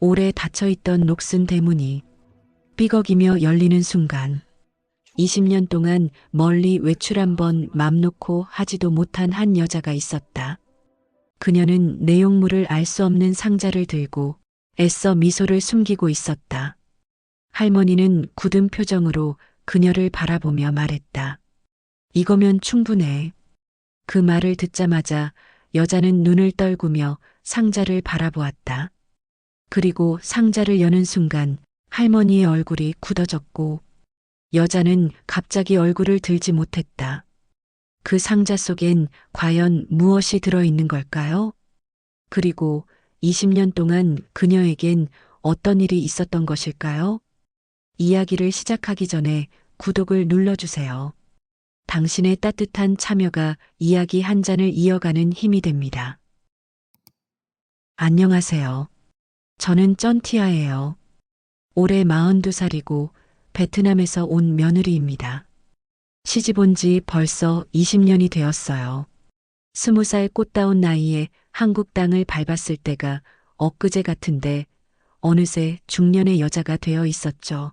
오래 닫혀있던 녹슨 대문이 삐걱이며 열리는 순간 20년 동안 멀리 외출 한번 맘 놓고 하지도 못한 한 여자가 있었다. 그녀는 내용물을 알 수 없는 상자를 들고 애써 미소를 숨기고 있었다. 할머니는 굳은 표정으로 그녀를 바라보며 말했다. 이거면 충분해. 그 말을 듣자마자 여자는 눈을 떨구며 상자를 바라보았다. 그리고 상자를 여는 순간 할머니의 얼굴이 굳어졌고 여자는 갑자기 얼굴을 들지 못했다. 그 상자 속엔 과연 무엇이 들어있는 걸까요? 그리고 20년 동안 그녀에겐 어떤 일이 있었던 것일까요? 이야기를 시작하기 전에 구독을 눌러주세요. 당신의 따뜻한 참여가 이야기 한 잔을 이어가는 힘이 됩니다. 안녕하세요. 저는 쩐티아예요. 올해 42살이고 베트남에서 온 며느리입니다. 시집 온 지 벌써 20년이 되었어요. 20살 꽃다운 나이에 한국 땅을 밟았을 때가 엊그제 같은데 어느새 중년의 여자가 되어 있었죠.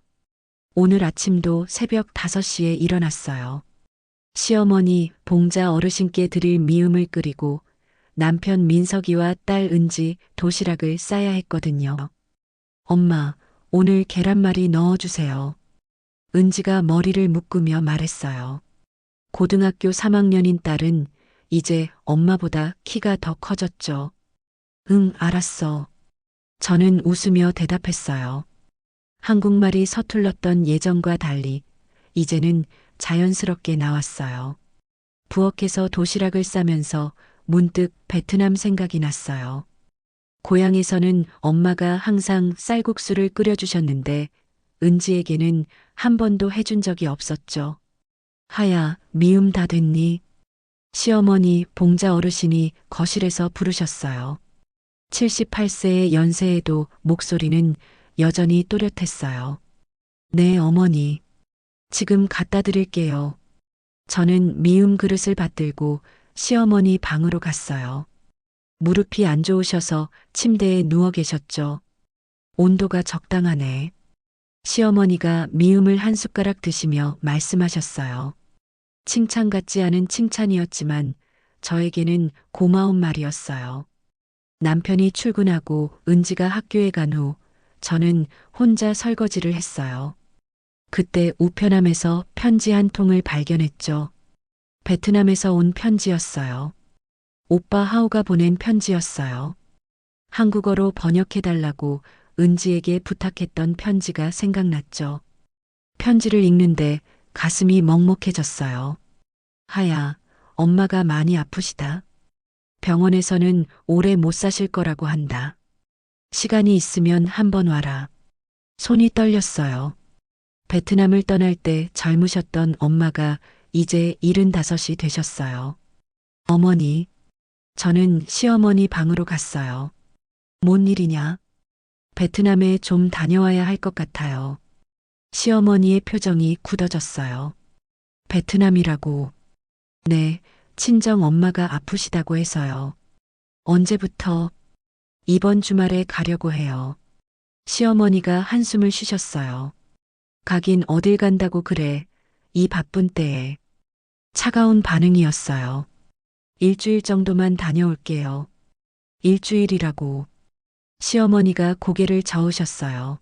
오늘 아침도 새벽 5시에 일어났어요. 시어머니 봉자 어르신께 드릴 미음을 끓이고 남편 민석이와 딸 은지 도시락을 싸야 했거든요. 엄마, 오늘 계란말이 넣어주세요. 은지가 머리를 묶으며 말했어요. 고등학교 3학년인 딸은 이제 엄마보다 키가 더 커졌죠. 응, 알았어. 저는 웃으며 대답했어요. 한국말이 서툴렀던 예전과 달리 이제는 자연스럽게 나왔어요. 부엌에서 도시락을 싸면서 문득 베트남 생각이 났어요. 고향에서는 엄마가 항상 쌀국수를 끓여주셨는데 은지에게는 한 번도 해준 적이 없었죠. 하야, 미음 다 됐니? 시어머니 봉자 어르신이 거실에서 부르셨어요. 78세의 연세에도 목소리는 여전히 또렷했어요. 네, 어머니. 지금 갖다 드릴게요. 저는 미음 그릇을 받들고 시어머니 방으로 갔어요. 무릎이 안 좋으셔서 침대에 누워 계셨죠. 온도가 적당하네. 시어머니가 미음을 한 숟가락 드시며 말씀하셨어요. 칭찬 같지 않은 칭찬이었지만 저에게는 고마운 말이었어요. 남편이 출근하고 은지가 학교에 간 후 저는 혼자 설거지를 했어요. 그때 우편함에서 편지 한 통을 발견했죠. 베트남에서 온 편지였어요. 오빠 하우가 보낸 편지였어요. 한국어로 번역해달라고 은지에게 부탁했던 편지가 생각났죠. 편지를 읽는데 가슴이 먹먹해졌어요. 하야, 엄마가 많이 아프시다. 병원에서는 오래 못 사실 거라고 한다. 시간이 있으면 한번 와라. 손이 떨렸어요. 베트남을 떠날 때 젊으셨던 엄마가 이제 75이 되셨어요. 어머니, 저는 시어머니 방으로 갔어요. 뭔 일이냐? 베트남에 좀 다녀와야 할 것 같아요. 시어머니의 표정이 굳어졌어요. 베트남이라고. 네, 친정 엄마가 아프시다고 해서요. 언제부터? 이번 주말에 가려고 해요. 시어머니가 한숨을 쉬셨어요. 가긴 어딜 간다고 그래. 이 바쁜 때에. 차가운 반응이었어요. 일주일 정도만 다녀올게요. 일주일이라고. 시어머니가 고개를 저으셨어요.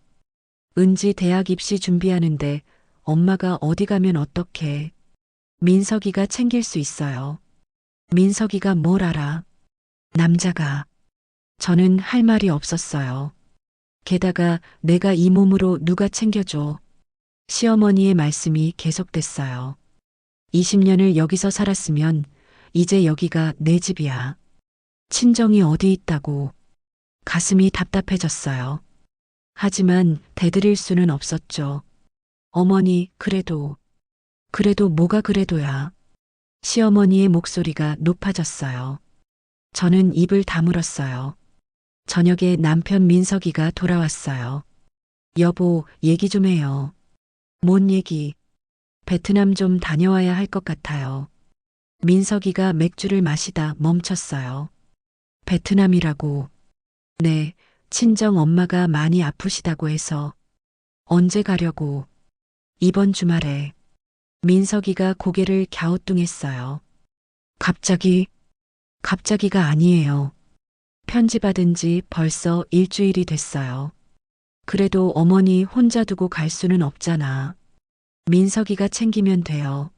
은지 대학 입시 준비하는데 엄마가 어디 가면 어떡해. 민석이가 챙길 수 있어요. 민석이가 뭘 알아? 남자가. 저는 할 말이 없었어요. 게다가 내가 이 몸으로 누가 챙겨줘. 시어머니의 말씀이 계속됐어요. 20년을 여기서 살았으면 이제 여기가 내 집이야. 친정이 어디 있다고. 가슴이 답답해졌어요. 하지만 대드릴 수는 없었죠. 어머니, 그래도 뭐가 그래도야. 시어머니의 목소리가 높아졌어요. 저는 입을 다물었어요. 저녁에 남편 민석이가 돌아왔어요. 여보, 얘기 좀 해요. 뭔 얘기? 베트남 좀 다녀와야 할 것 같아요. 민석이가 맥주를 마시다 멈췄어요. 베트남이라고. 네, 친정 엄마가 많이 아프시다고 해서 언제 가려고? 이번 주말에. 민석이가 고개를 갸우뚱했어요. 갑자기, 갑자기가 아니에요. 편지 받은 지 벌써 일주일이 됐어요. 그래도 어머니 혼자 두고 갈 수는 없잖아. 민석이가 챙기면 돼요.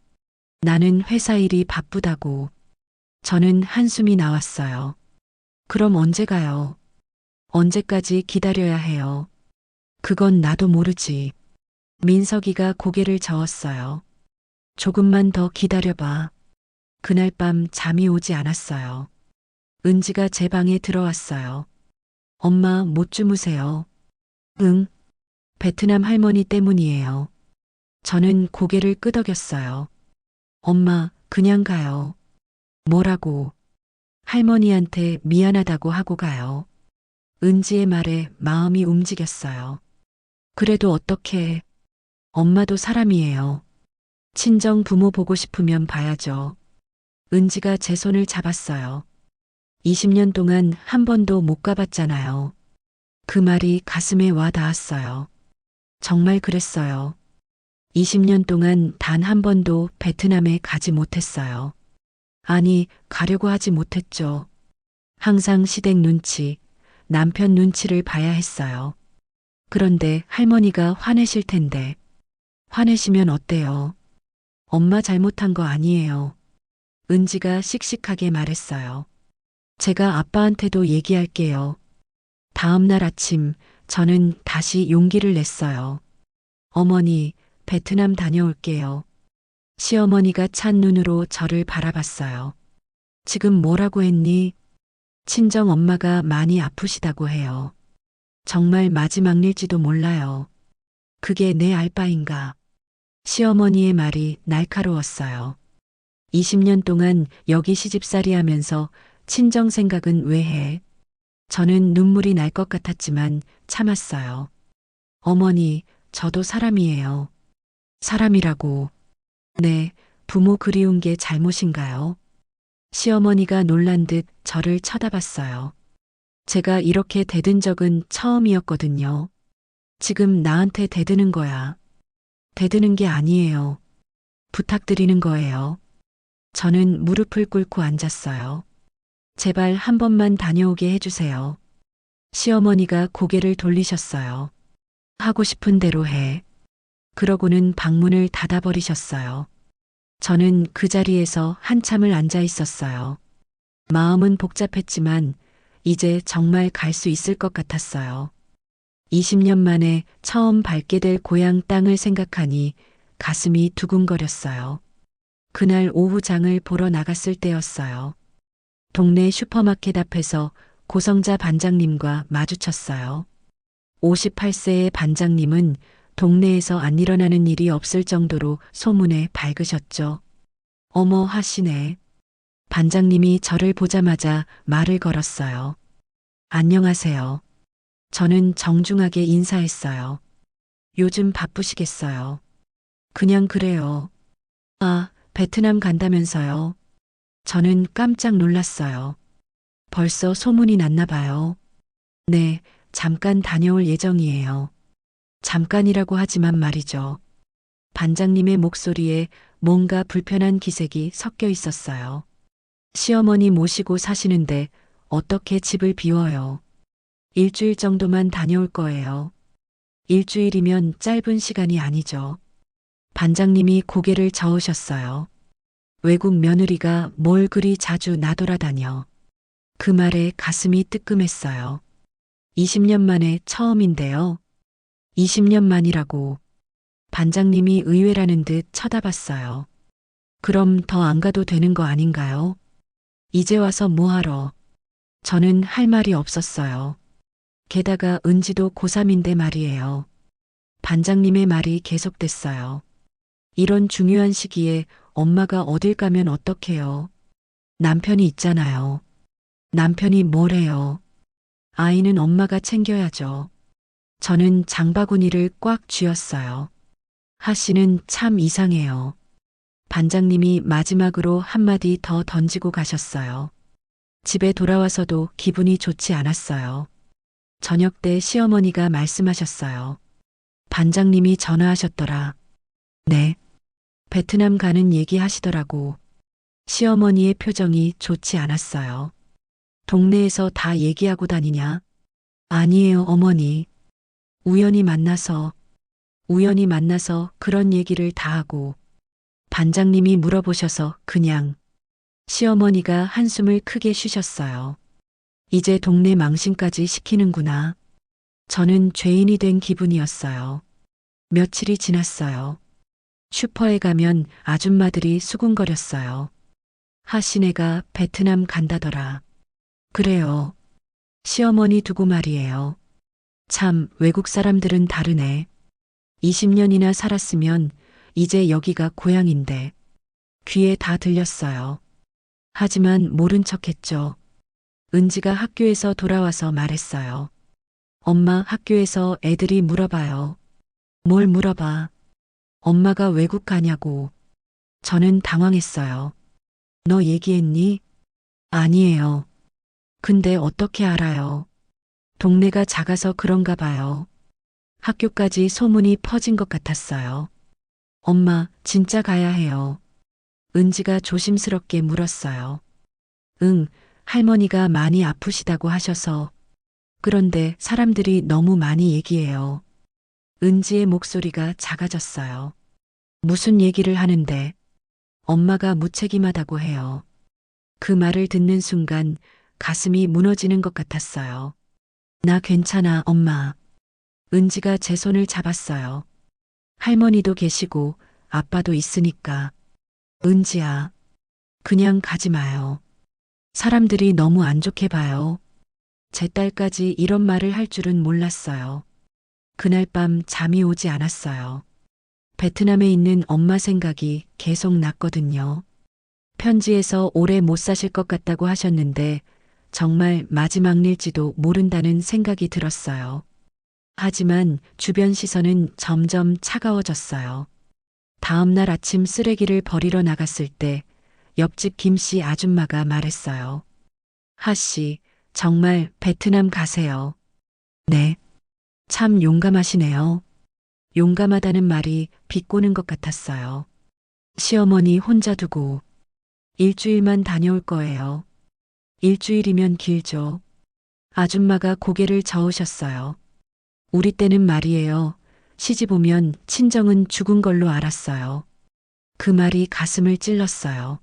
나는 회사 일이 바쁘다고. 저는 한숨이 나왔어요. 그럼 언제 가요? 언제까지 기다려야 해요? 그건 나도 모르지. 민석이가 고개를 저었어요. 조금만 더 기다려봐. 그날 밤 잠이 오지 않았어요. 은지가 제 방에 들어왔어요. 엄마 못 주무세요. 응, 베트남 할머니 때문이에요. 저는 고개를 끄덕였어요. 엄마, 그냥 가요. 뭐라고? 할머니한테 미안하다고 하고 가요. 은지의 말에 마음이 움직였어요. 그래도 어떡해. 엄마도 사람이에요. 친정 부모 보고 싶으면 봐야죠. 은지가 제 손을 잡았어요. 20년 동안 한 번도 못 가봤잖아요. 그 말이 가슴에 와 닿았어요. 정말 그랬어요. 20년 동안 단 한 번도 베트남에 가지 못했어요. 아니, 가려고 하지 못했죠. 항상 시댁 눈치, 남편 눈치를 봐야 했어요. 그런데 할머니가 화내실 텐데. 화내시면 어때요? 엄마 잘못한 거 아니에요. 은지가 씩씩하게 말했어요. 제가 아빠한테도 얘기할게요. 다음 날 아침 저는 다시 용기를 냈어요. 어머니, 베트남 다녀올게요. 시어머니가 찬 눈으로 저를 바라봤어요. 지금 뭐라고 했니? 친정 엄마가 많이 아프시다고 해요. 정말 마지막일지도 몰라요. 그게 내 알 바인가? 시어머니의 말이 날카로웠어요. 20년 동안 여기 시집살이 하면서 친정 생각은 왜 해? 저는 눈물이 날 것 같았지만 참았어요. 어머니, 저도 사람이에요. 사람이라고. 네, 부모 그리운 게 잘못인가요? 시어머니가 놀란 듯 저를 쳐다봤어요. 제가 이렇게 대든 적은 처음이었거든요. 지금 나한테 대드는 거야. 대드는 게 아니에요. 부탁드리는 거예요. 저는 무릎을 꿇고 앉았어요. 제발 한 번만 다녀오게 해주세요. 시어머니가 고개를 돌리셨어요. 하고 싶은 대로 해. 그러고는 방문을 닫아버리셨어요. 저는 그 자리에서 한참을 앉아 있었어요. 마음은 복잡했지만 이제 정말 갈 수 있을 것 같았어요. 20년 만에 처음 밟게 될 고향 땅을 생각하니 가슴이 두근거렸어요. 그날 오후 장을 보러 나갔을 때였어요. 동네 슈퍼마켓 앞에서 고성자 반장님과 마주쳤어요. 58세의 반장님은 동네에서 안 일어나는 일이 없을 정도로 소문에 밝으셨죠. 어머 하시네. 반장님이 저를 보자마자 말을 걸었어요. 안녕하세요. 저는 정중하게 인사했어요. 요즘 바쁘시겠어요. 그냥 그래요. 아, 베트남 간다면서요. 저는 깜짝 놀랐어요. 벌써 소문이 났나 봐요. 네, 잠깐 다녀올 예정이에요. 잠깐이라고 하지만 말이죠. 반장님의 목소리에 뭔가 불편한 기색이 섞여 있었어요. 시어머니 모시고 사시는데 어떻게 집을 비워요? 일주일 정도만 다녀올 거예요. 일주일이면 짧은 시간이 아니죠. 반장님이 고개를 저으셨어요. 외국 며느리가 뭘 그리 자주 나돌아다녀. 그 말에 가슴이 뜨끔했어요. 20년 만에 처음인데요. 20년 만이라고. 반장님이 의외라는 듯 쳐다봤어요. 그럼 더 안 가도 되는 거 아닌가요? 이제 와서 뭐하러? 저는 할 말이 없었어요. 게다가 은지도 고3인데 말이에요. 반장님의 말이 계속됐어요. 이런 중요한 시기에 엄마가 어딜 가면 어떡해요? 남편이 있잖아요. 남편이 뭘 해요? 아이는 엄마가 챙겨야죠. 저는 장바구니를 꽉 쥐었어요. 하씨는 참 이상해요. 반장님이 마지막으로 한마디 더 던지고 가셨어요. 집에 돌아와서도 기분이 좋지 않았어요. 저녁 때 시어머니가 말씀하셨어요. 반장님이 전화하셨더라. 네. 베트남 가는 얘기 하시더라고. 시어머니의 표정이 좋지 않았어요. 동네에서 다 얘기하고 다니냐? 아니에요, 어머니. 우연히 만나서, 우연히 만나서 그런 얘기를 다 하고, 반장님이 물어보셔서 그냥, 시어머니가 한숨을 크게 쉬셨어요. 이제 동네 망신까지 시키는구나. 저는 죄인이 된 기분이었어요. 며칠이 지났어요. 슈퍼에 가면 아줌마들이 수군거렸어요. 하시네가 베트남 간다더라. 그래요. 시어머니 두고 말이에요. 참, 외국 사람들은 다르네. 20년이나 살았으면 이제 여기가 고향인데. 귀에 다 들렸어요. 하지만 모른 척 했죠. 은지가 학교에서 돌아와서 말했어요. 엄마, 학교에서 애들이 물어봐요. 뭘 물어봐? 엄마가 외국 가냐고. 저는 당황했어요. 너 얘기했니? 아니에요. 근데 어떻게 알아요? 동네가 작아서 그런가 봐요. 학교까지 소문이 퍼진 것 같았어요. 엄마, 진짜 가야 해요. 은지가 조심스럽게 물었어요. 응, 할머니가 많이 아프시다고 하셔서. 그런데 사람들이 너무 많이 얘기해요. 은지의 목소리가 작아졌어요. 무슨 얘기를 하는데? 엄마가 무책임하다고 해요. 그 말을 듣는 순간 가슴이 무너지는 것 같았어요. 나 괜찮아, 엄마. 은지가 제 손을 잡았어요. 할머니도 계시고 아빠도 있으니까. 은지야, 그냥 가지 마요. 사람들이 너무 안 좋게 봐요. 제 딸까지 이런 말을 할 줄은 몰랐어요. 그날 밤 잠이 오지 않았어요. 베트남에 있는 엄마 생각이 계속 났거든요. 편지에서 오래 못 사실 것 같다고 하셨는데 정말 마지막 일지도 모른다는 생각이 들었어요. 하지만 주변 시선은 점점 차가워졌어요. 다음 날 아침 쓰레기를 버리러 나갔을 때 옆집 김씨 아줌마가 말했어요. 하씨, 정말 베트남 가세요. 네. 참 용감하시네요. 용감하다는 말이 비꼬는 것 같았어요. 시어머니 혼자 두고 일주일만 다녀올 거예요. 일주일이면 길죠. 아줌마가 고개를 저으셨어요. 우리 때는 말이에요. 시집 오면 친정은 죽은 걸로 알았어요. 그 말이 가슴을 찔렀어요.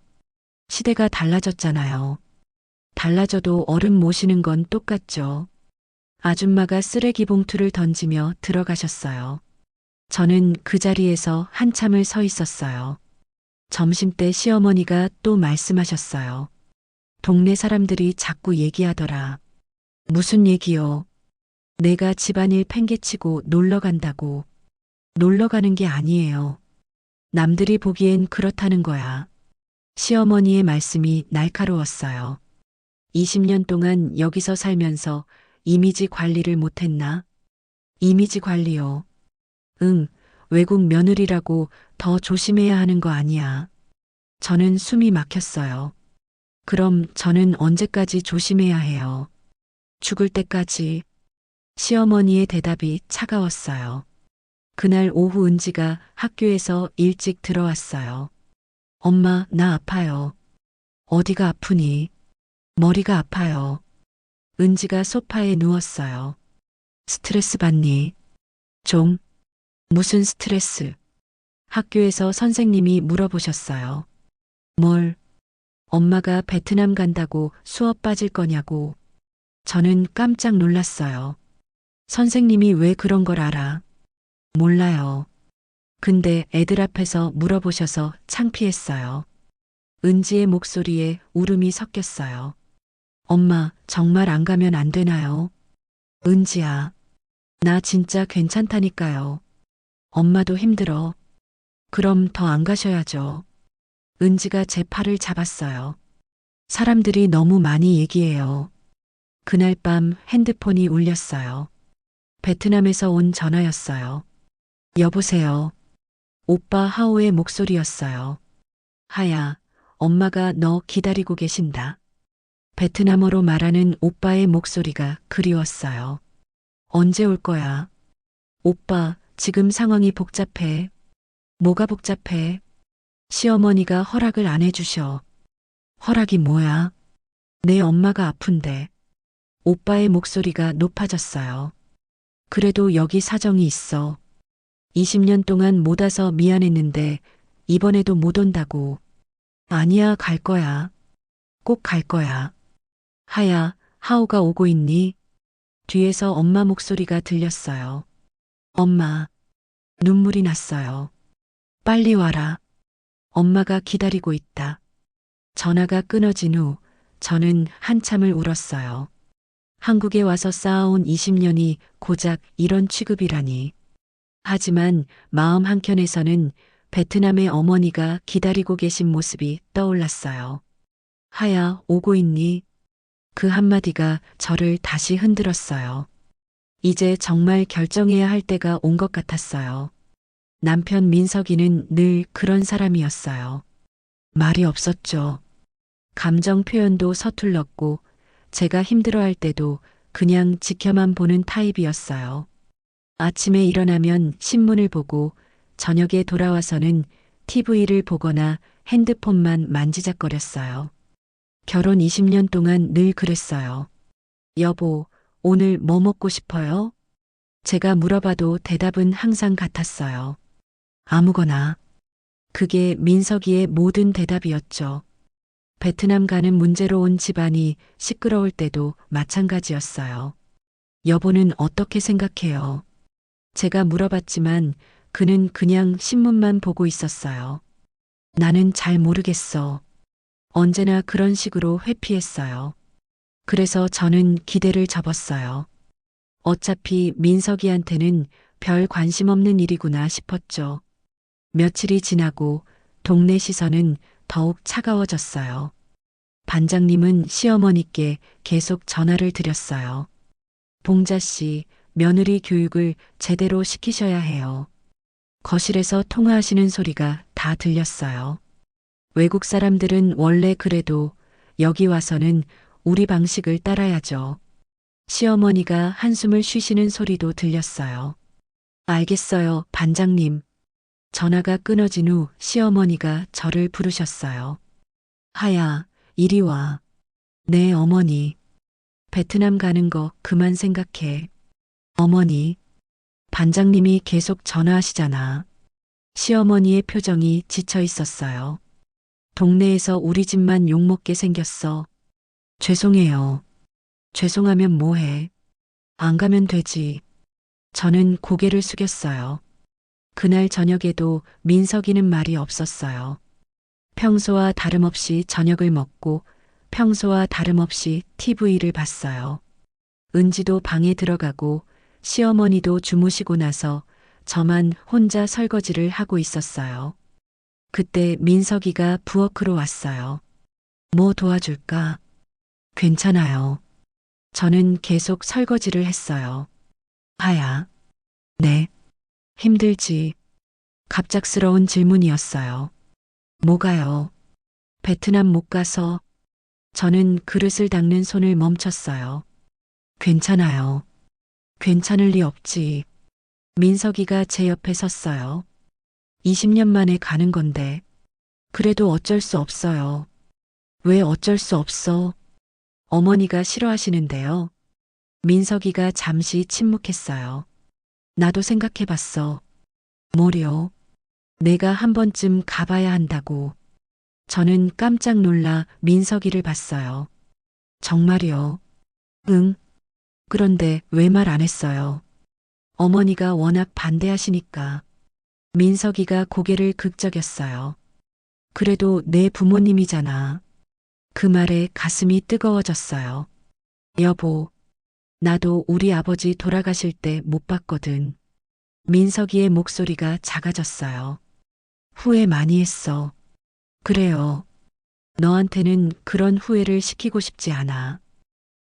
시대가 달라졌잖아요. 달라져도 어른 모시는 건 똑같죠. 아줌마가 쓰레기 봉투를 던지며 들어가셨어요. 저는 그 자리에서 한참을 서 있었어요. 점심때 시어머니가 또 말씀하셨어요. 동네 사람들이 자꾸 얘기하더라. 무슨 얘기요? 내가 집안일 팽개치고 놀러 간다고. 놀러 가는 게 아니에요. 남들이 보기엔 그렇다는 거야. 시어머니의 말씀이 날카로웠어요. 20년 동안 여기서 살면서 이미지 관리를 못했나? 이미지 관리요. 응, 외국 며느리라고 더 조심해야 하는 거 아니야. 저는 숨이 막혔어요. 그럼 저는 언제까지 조심해야 해요? 죽을 때까지. 시어머니의 대답이 차가웠어요. 그날 오후 은지가 학교에서 일찍 들어왔어요. 엄마, 나 아파요. 어디가 아프니? 머리가 아파요. 은지가 소파에 누웠어요. 스트레스 받니? 좀. 무슨 스트레스? 학교에서 선생님이 물어보셨어요. 뭘? 엄마가 베트남 간다고 수업 빠질 거냐고. 저는 깜짝 놀랐어요. 선생님이 왜 그런 걸 알아? 몰라요. 근데 애들 앞에서 물어보셔서 창피했어요. 은지의 목소리에 울음이 섞였어요. 엄마, 정말 안 가면 안 되나요? 은지야, 나 진짜 괜찮다니까요. 엄마도 힘들어. 그럼 더 안 가셔야죠. 은지가 제 팔을 잡았어요. 사람들이 너무 많이 얘기해요. 그날 밤 핸드폰이 울렸어요. 베트남에서 온 전화였어요. 여보세요. 오빠 하오의 목소리였어요. 하야, 엄마가 너 기다리고 계신다. 베트남어로 말하는 오빠의 목소리가 그리웠어요. 언제 올 거야? 오빠, 지금 상황이 복잡해. 뭐가 복잡해? 시어머니가 허락을 안 해주셔. 허락이 뭐야? 내 엄마가 아픈데. 오빠의 목소리가 높아졌어요. 그래도 여기 사정이 있어. 20년 동안 못 와서 미안했는데 이번에도 못 온다고. 아니야, 갈 거야. 꼭 갈 거야. 하야, 하오가 오고 있니? 뒤에서 엄마 목소리가 들렸어요. 엄마, 눈물이 났어요. 빨리 와라. 엄마가 기다리고 있다. 전화가 끊어진 후 저는 한참을 울었어요. 한국에 와서 쌓아온 20년이 고작 이런 취급이라니. 하지만 마음 한켠에서는 베트남의 어머니가 기다리고 계신 모습이 떠올랐어요. 하야, 오고 있니? 그 한마디가 저를 다시 흔들었어요. 이제 정말 결정해야 할 때가 온 것 같았어요. 남편 민석이는 늘 그런 사람이었어요. 말이 없었죠. 감정 표현도 서툴렀고 제가 힘들어할 때도 그냥 지켜만 보는 타입이었어요. 아침에 일어나면 신문을 보고 저녁에 돌아와서는 TV를 보거나 핸드폰만 만지작거렸어요. 결혼 20년 동안 늘 그랬어요. 여보, 오늘 뭐 먹고 싶어요? 제가 물어봐도 대답은 항상 같았어요. 아무거나. 그게 민석이의 모든 대답이었죠. 베트남 가는 문제로 온 집안이 시끄러울 때도 마찬가지였어요. 여보는 어떻게 생각해요? 제가 물어봤지만 그는 그냥 신문만 보고 있었어요. 나는 잘 모르겠어. 언제나 그런 식으로 회피했어요. 그래서 저는 기대를 접었어요. 어차피 민석이한테는 별 관심 없는 일이구나 싶었죠. 며칠이 지나고 동네 시선은 더욱 차가워졌어요. 반장님은 시어머니께 계속 전화를 드렸어요. 봉자 씨, 며느리 교육을 제대로 시키셔야 해요. 거실에서 통화하시는 소리가 다 들렸어요. 외국 사람들은 원래 그래도 여기 와서는 우리 방식을 따라야죠. 시어머니가 한숨을 쉬시는 소리도 들렸어요. 알겠어요, 반장님. 전화가 끊어진 후 시어머니가 저를 부르셨어요. 하야, 이리 와. 네, 어머니. 베트남 가는 거 그만 생각해. 어머니. 반장님이 계속 전화하시잖아. 시어머니의 표정이 지쳐 있었어요. 동네에서 우리 집만 욕먹게 생겼어. 죄송해요. 죄송하면 뭐해. 안 가면 되지. 저는 고개를 숙였어요. 그날 저녁에도 민석이는 말이 없었어요. 평소와 다름없이 저녁을 먹고 평소와 다름없이 TV를 봤어요. 은지도 방에 들어가고 시어머니도 주무시고 나서 저만 혼자 설거지를 하고 있었어요. 그때 민석이가 부엌으로 왔어요. 뭐 도와줄까? 괜찮아요. 저는 계속 설거지를 했어요. 하야. 네. 힘들지. 갑작스러운 질문이었어요. 뭐가요? 베트남 못 가서. 저는 그릇을 닦는 손을 멈췄어요. 괜찮아요. 괜찮을 리 없지. 민석이가 제 옆에 섰어요. 20년 만에 가는 건데. 그래도 어쩔 수 없어요. 왜 어쩔 수 없어? 어머니가 싫어하시는데요. 민석이가 잠시 침묵했어요. 나도 생각해봤어. 뭐려? 내가 한 번쯤 가봐야 한다고. 저는 깜짝 놀라 민석이를 봤어요. 정말이요? 응. 그런데 왜 말 안 했어요? 어머니가 워낙 반대하시니까. 민석이가 고개를 긁적였어요. 그래도 내 부모님이잖아. 그 말에 가슴이 뜨거워졌어요. 여보, 나도 우리 아버지 돌아가실 때 못 봤거든. 민석이의 목소리가 작아졌어요. 후회 많이 했어. 그래요. 너한테는 그런 후회를 시키고 싶지 않아.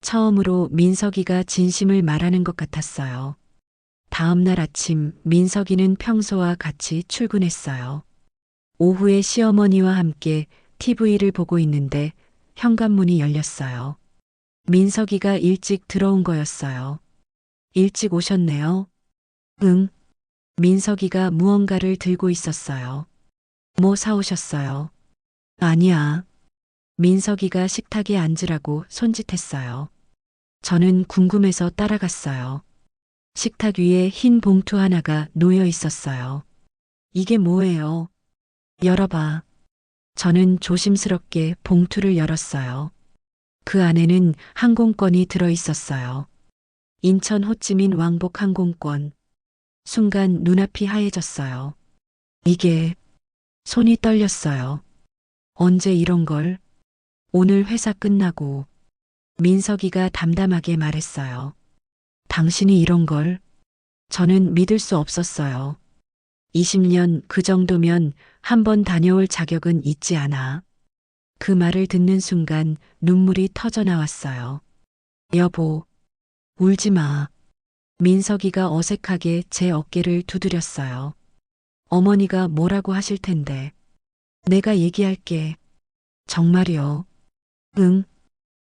처음으로 민석이가 진심을 말하는 것 같았어요. 다음 날 아침 민석이는 평소와 같이 출근했어요. 오후에 시어머니와 함께 TV를 보고 있는데 현관문이 열렸어요. 민석이가 일찍 들어온 거였어요. 일찍 오셨네요. 응. 민석이가 무언가를 들고 있었어요. 뭐 사오셨어요? 아니야. 민석이가 식탁에 앉으라고 손짓했어요. 저는 궁금해서 따라갔어요. 식탁 위에 흰 봉투 하나가 놓여 있었어요. 이게 뭐예요? 열어봐. 저는 조심스럽게 봉투를 열었어요. 그 안에는 항공권이 들어 있었어요. 인천 호찌민 왕복 항공권. 순간 눈앞이 하얘졌어요. 이게 손이 떨렸어요. 언제 이런 걸? 오늘 회사 끝나고 민석이가 담담하게 말했어요. 당신이 이런 걸? 저는 믿을 수 없었어요. 20년 그 정도면 한 번 다녀올 자격은 있지 않아. 그 말을 듣는 순간 눈물이 터져 나왔어요. 여보, 울지 마. 민석이가 어색하게 제 어깨를 두드렸어요. 어머니가 뭐라고 하실 텐데. 내가 얘기할게. 정말이요. 응.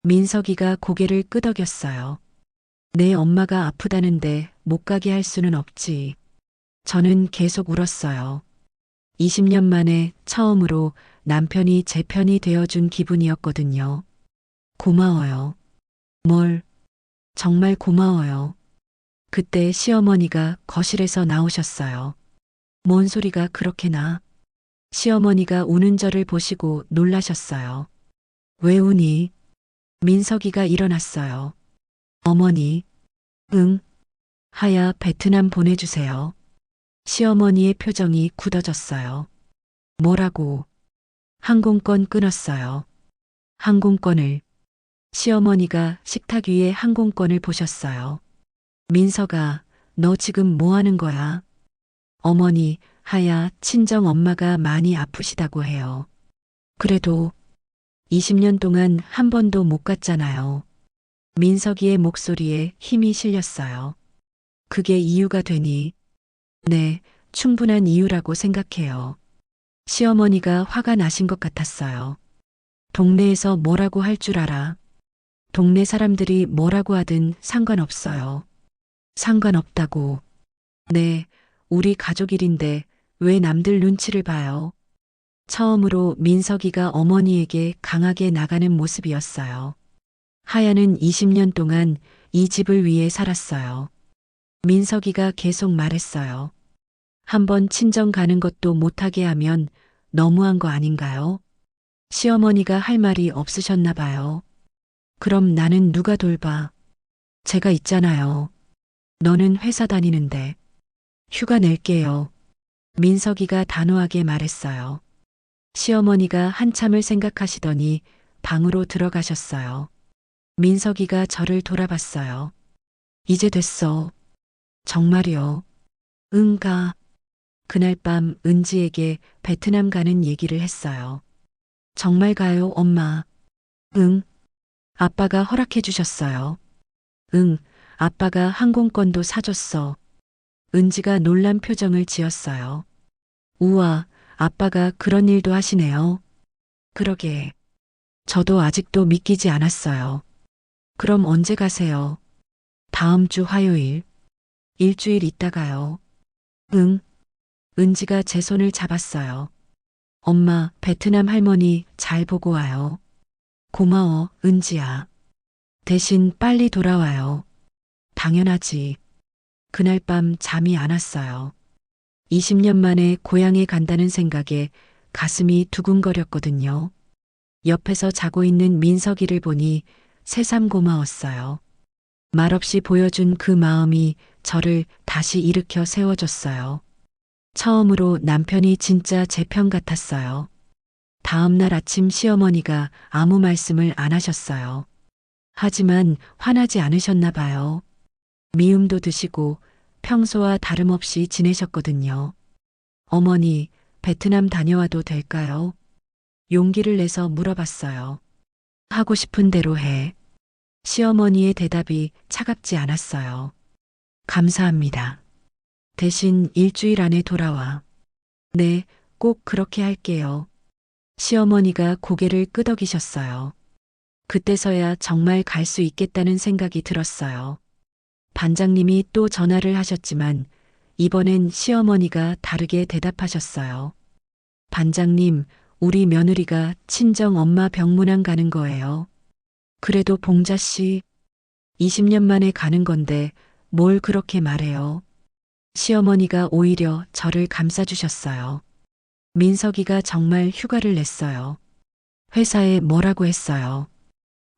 민석이가 고개를 끄덕였어요. 내 엄마가 아프다는데 못 가게 할 수는 없지. 저는 계속 울었어요. 20년 만에 처음으로 남편이 제 편이 되어준 기분이었거든요. 고마워요. 뭘, 정말 고마워요. 그때 시어머니가 거실에서 나오셨어요. 뭔 소리가 그렇게 나? 시어머니가 우는 저를 보시고 놀라셨어요. 왜 우니? 민석이가 일어났어요. 어머니, 응, 하야 베트남 보내주세요. 시어머니의 표정이 굳어졌어요. 뭐라고? 항공권 끊었어요. 항공권을. 시어머니가 식탁 위에 항공권을 보셨어요. 민석아, 너 지금 뭐 하는 거야? 어머니, 하야 친정 엄마가 많이 아프시다고 해요. 그래도 20년 동안 한 번도 못 갔잖아요. 민석이의 목소리에 힘이 실렸어요. 그게 이유가 되니? 네, 충분한 이유라고 생각해요. 시어머니가 화가 나신 것 같았어요. 동네에서 뭐라고 할 줄 알아? 동네 사람들이 뭐라고 하든 상관없어요. 상관없다고. 네, 우리 가족 일인데 왜 남들 눈치를 봐요? 처음으로 민석이가 어머니에게 강하게 나가는 모습이었어요. 하야는 20년 동안 이 집을 위해 살았어요. 민석이가 계속 말했어요. 한번 친정 가는 것도 못하게 하면 너무한 거 아닌가요? 시어머니가 할 말이 없으셨나 봐요. 그럼 나는 누가 돌봐? 제가 있잖아요. 너는 회사 다니는데. 휴가 낼게요. 민석이가 단호하게 말했어요. 시어머니가 한참을 생각하시더니 방으로 들어가셨어요. 민석이가 저를 돌아봤어요. 이제 됐어. 정말이요. 응, 가. 그날 밤 은지에게 베트남 가는 얘기를 했어요. 정말 가요, 엄마? 응. 아빠가 허락해 주셨어요. 응. 아빠가 항공권도 사줬어. 은지가 놀란 표정을 지었어요. 우와, 아빠가 그런 일도 하시네요. 그러게. 저도 아직도 믿기지 않았어요. 그럼 언제 가세요? 다음 주 화요일. 일주일 있다가요. 응. 은지가 제 손을 잡았어요. 엄마, 베트남 할머니 잘 보고 와요. 고마워, 은지야. 대신 빨리 돌아와요. 당연하지. 그날 밤 잠이 안 왔어요. 20년 만에 고향에 간다는 생각에 가슴이 두근거렸거든요. 옆에서 자고 있는 민석이를 보니 새삼 고마웠어요. 말없이 보여준 그 마음이 저를 다시 일으켜 세워줬어요. 처음으로 남편이 진짜 제 편 같았어요. 다음 날 아침 시어머니가 아무 말씀을 안 하셨어요. 하지만 화나지 않으셨나 봐요. 미움도 드시고 평소와 다름없이 지내셨거든요. 어머니, 베트남 다녀와도 될까요? 용기를 내서 물어봤어요. 하고 싶은 대로 해. 시어머니의 대답이 차갑지 않았어요. 감사합니다. 대신 일주일 안에 돌아와. 네, 꼭 그렇게 할게요. 시어머니가 고개를 끄덕이셨어요. 그때서야 정말 갈 수 있겠다는 생각이 들었어요. 반장님이 또 전화를 하셨지만 이번엔 시어머니가 다르게 대답하셨어요. 반장님, 우리 며느리가 친정 엄마 병문안 가는 거예요. 그래도 봉자 씨, 20년 만에 가는 건데 뭘 그렇게 말해요. 시어머니가 오히려 저를 감싸주셨어요. 민석이가 정말 휴가를 냈어요. 회사에 뭐라고 했어요.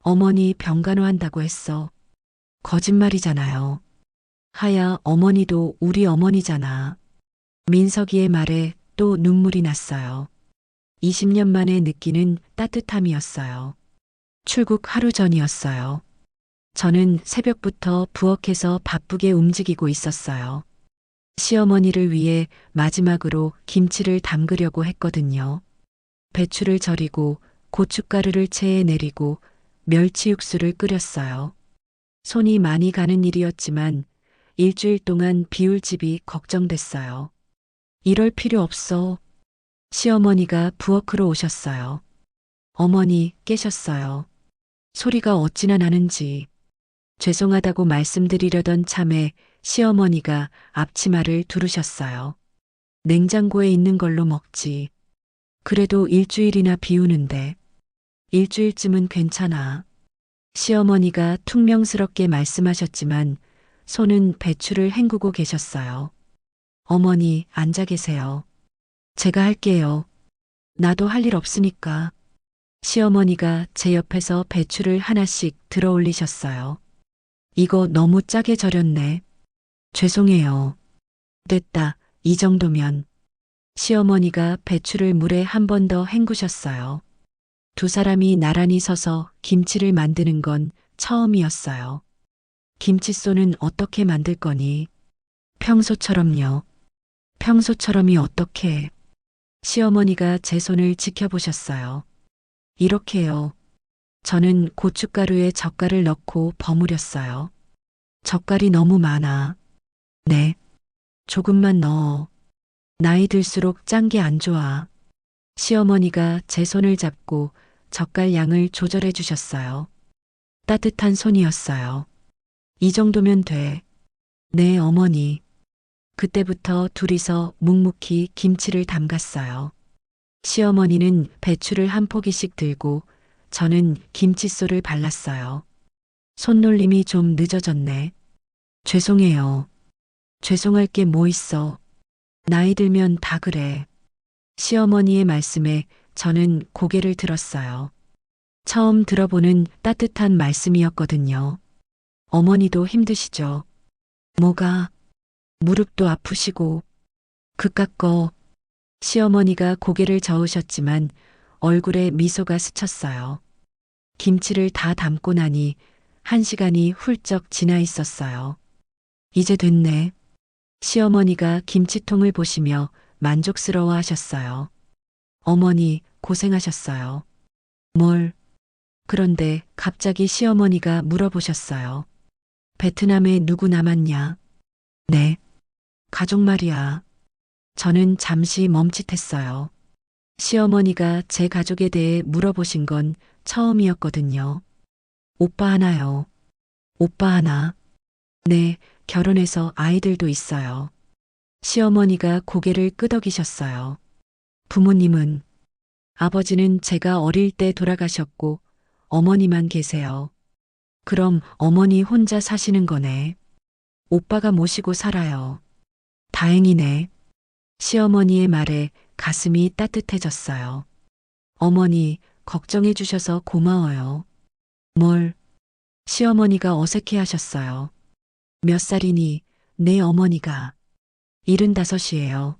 어머니 병간호한다고 했어. 거짓말이잖아요. 하야, 어머니도 우리 어머니잖아. 민석이의 말에 또 눈물이 났어요. 20년 만에 느끼는 따뜻함이었어요. 출국 하루 전이었어요. 저는 새벽부터 부엌에서 바쁘게 움직이고 있었어요. 시어머니를 위해 마지막으로 김치를 담그려고 했거든요. 배추를 절이고 고춧가루를 체에 내리고 멸치 육수를 끓였어요. 손이 많이 가는 일이었지만 일주일 동안 비울 집이 걱정됐어요. 이럴 필요 없어. 시어머니가 부엌으로 오셨어요. 어머니 깨셨어요. 소리가 어찌나 나는지. 죄송하다고 말씀드리려던 참에 시어머니가 앞치마를 두르셨어요. 냉장고에 있는 걸로 먹지. 그래도 일주일이나 비우는데. 일주일쯤은 괜찮아. 시어머니가 퉁명스럽게 말씀하셨지만 손은 배추를 헹구고 계셨어요. 어머니, 앉아 계세요. 제가 할게요. 나도 할 일 없으니까. 시어머니가 제 옆에서 배추를 하나씩 들어 올리셨어요. 이거 너무 짜게 절였네. 죄송해요. 됐다. 이 정도면. 시어머니가 배추를 물에 한 번 더 헹구셨어요. 두 사람이 나란히 서서 김치를 만드는 건 처음이었어요. 김칫소는 어떻게 만들 거니? 평소처럼요. 평소처럼이 어떻게? 시어머니가 제 손을 지켜보셨어요. 이렇게요. 저는 고춧가루에 젓갈을 넣고 버무렸어요. 젓갈이 너무 많아. 네. 조금만 넣어. 나이 들수록 짠 게 안 좋아. 시어머니가 제 손을 잡고 젓갈 양을 조절해 주셨어요. 따뜻한 손이었어요. 이 정도면 돼. 네, 어머니. 그때부터 둘이서 묵묵히 김치를 담갔어요. 시어머니는 배추를 한 포기씩 들고 저는 김칫솔을 발랐어요. 손놀림이 좀 늦어졌네. 죄송해요. 죄송할 게 뭐 있어. 나이 들면 다 그래. 시어머니의 말씀에 저는 고개를 들었어요. 처음 들어보는 따뜻한 말씀이었거든요. 어머니도 힘드시죠? 뭐가? 무릎도 아프시고. 그깟 거. 시어머니가 고개를 저으셨지만 얼굴에 미소가 스쳤어요. 김치를 다 담고 나니 1시간이 훌쩍 지나 있었어요. 이제 됐네. 시어머니가 김치통을 보시며 만족스러워 하셨어요. 어머니, 고생하셨어요. 뭘? 그런데 갑자기 시어머니가 물어보셨어요. 베트남에 누구 남았냐? 네. 가족 말이야. 저는 잠시 멈칫했어요. 시어머니가 제 가족에 대해 물어보신 건 처음이었거든요. 오빠 하나요. 오빠 하나. 네, 결혼해서 아이들도 있어요. 시어머니가 고개를 끄덕이셨어요. 부모님은? 아버지는 제가 어릴 때 돌아가셨고 어머니만 계세요. 그럼 어머니 혼자 사시는 거네. 오빠가 모시고 살아요. 다행이네. 시어머니의 말에 가슴이 따뜻해졌어요. 어머니, 걱정해 주셔서 고마워요. 뭘? 시어머니가 어색해 하셨어요. 몇 살이니? 내 어머니가. 75이에요.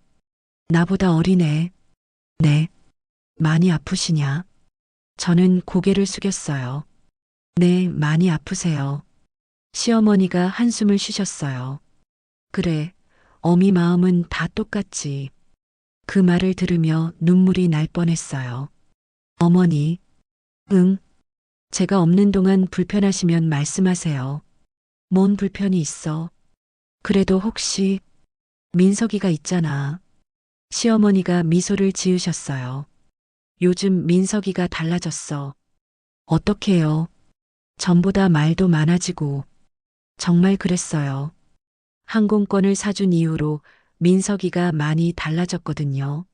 나보다 어리네. 네. 많이 아프시냐? 저는 고개를 숙였어요. 네, 많이 아프세요. 시어머니가 한숨을 쉬셨어요. 그래, 어미 마음은 다 똑같지. 그 말을 들으며 눈물이 날 뻔했어요. 어머니, 응. 제가 없는 동안 불편하시면 말씀하세요. 뭔 불편이 있어? 그래도 혹시 민석이가 있잖아. 시어머니가 미소를 지으셨어요. 요즘 민석이가 달라졌어. 어떻게요? 전보다 말도 많아지고 정말 그랬어요. 항공권을 사준 이후로 민석이가 많이 달라졌거든요.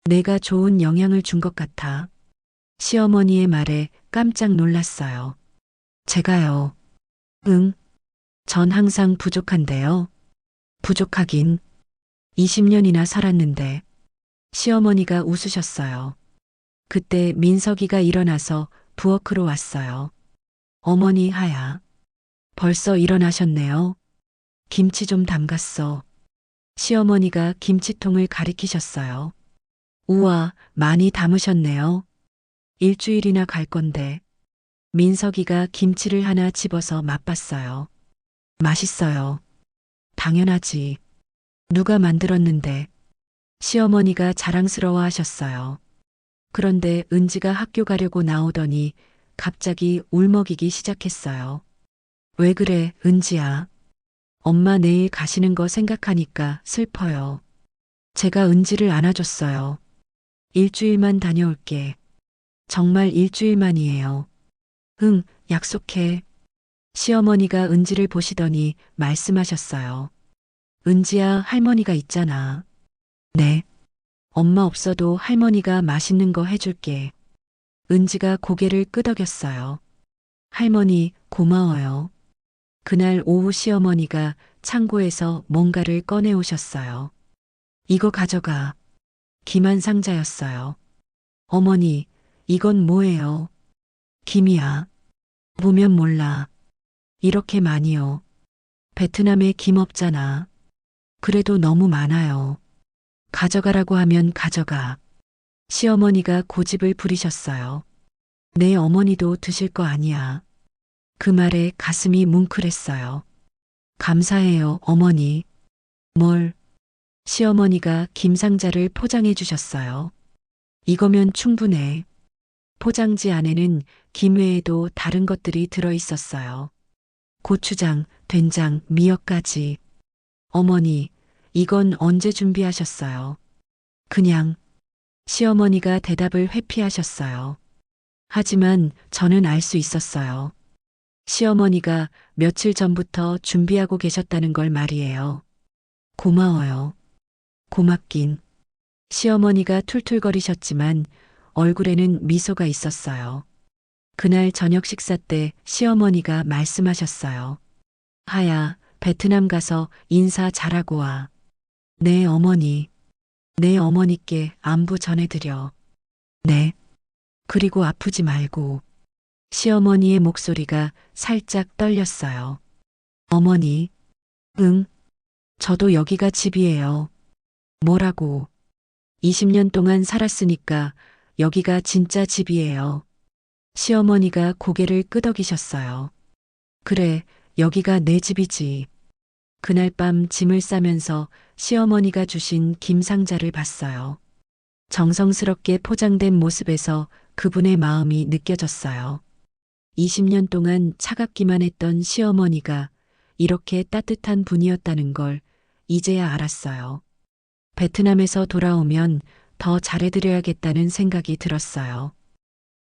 내가 좋은 영향을 준 것 같아. 시어머니의 말에 깜짝 놀랐어요. 제가요. 응, 전 항상 부족한데요. 부족하긴 20년이나 살았는데. 시어머니가 웃으셨어요. 그때 민석이가 일어나서 부엌으로 왔어요. 어머니 하야. 벌써 일어나셨네요. 김치 좀 담갔어. 시어머니가 김치통을 가리키셨어요. 우와, 많이 담으셨네요. 일주일이나 갈 건데. 민석이가 김치를 하나 집어서 맛봤어요. 맛있어요. 당연하지. 누가 만들었는데. 시어머니가 자랑스러워 하셨어요. 그런데 은지가 학교 가려고 나오더니 갑자기 울먹이기 시작했어요. 왜 그래, 은지야? 엄마 내일 가시는 거 생각하니까 슬퍼요. 제가 은지를 안아줬어요. 일주일만 다녀올게. 정말 일주일만이에요. 응, 약속해. 시어머니가 은지를 보시더니 말씀하셨어요. 은지야, 할머니가 있잖아. 네. 엄마 없어도 할머니가 맛있는 거 해줄게. 은지가 고개를 끄덕였어요. 할머니, 고마워요. 그날 오후 시어머니가 창고에서 뭔가를 꺼내 오셨어요. 이거 가져가. 김한 상자였어요. 어머니, 이건 뭐예요? 김이야. 보면 몰라. 이렇게 많이요. 베트남에 김 없잖아. 그래도 너무 많아요. 가져가라고 하면 가져가. 시어머니가 고집을 부리셨어요. 내 어머니도 드실 거 아니야. 그 말에 가슴이 뭉클했어요. 감사해요, 어머니. 뭘? 시어머니가 김상자를 포장해 주셨어요. 이거면 충분해. 포장지 안에는 김 외에도 다른 것들이 들어 있었어요. 고추장, 된장, 미역까지. 어머니, 이건 언제 준비하셨어요? 그냥. 시어머니가 대답을 회피하셨어요. 하지만 저는 알 수 있었어요. 시어머니가 며칠 전부터 준비하고 계셨다는 걸 말이에요. 고마워요. 고맙긴. 시어머니가 툴툴거리셨지만 얼굴에는 미소가 있었어요. 그날 저녁 식사 때 시어머니가 말씀하셨어요. 하야, 베트남 가서 인사 잘하고 와. 네, 어머니. 내 어머니께 안부 전해드려. 네. 그리고 아프지 말고. 시어머니의 목소리가 살짝 떨렸어요. 어머니. 응. 저도 여기가 집이에요. 뭐라고? 20년 동안 살았으니까 여기가 진짜 집이에요. 시어머니가 고개를 끄덕이셨어요. 그래, 여기가 내 집이지. 그날 밤 짐을 싸면서 시어머니가 주신 김상자를 봤어요. 정성스럽게 포장된 모습에서 그분의 마음이 느껴졌어요. 20년 동안 차갑기만 했던 시어머니가 이렇게 따뜻한 분이었다는 걸 이제야 알았어요. 베트남에서 돌아오면 더 잘해드려야겠다는 생각이 들었어요.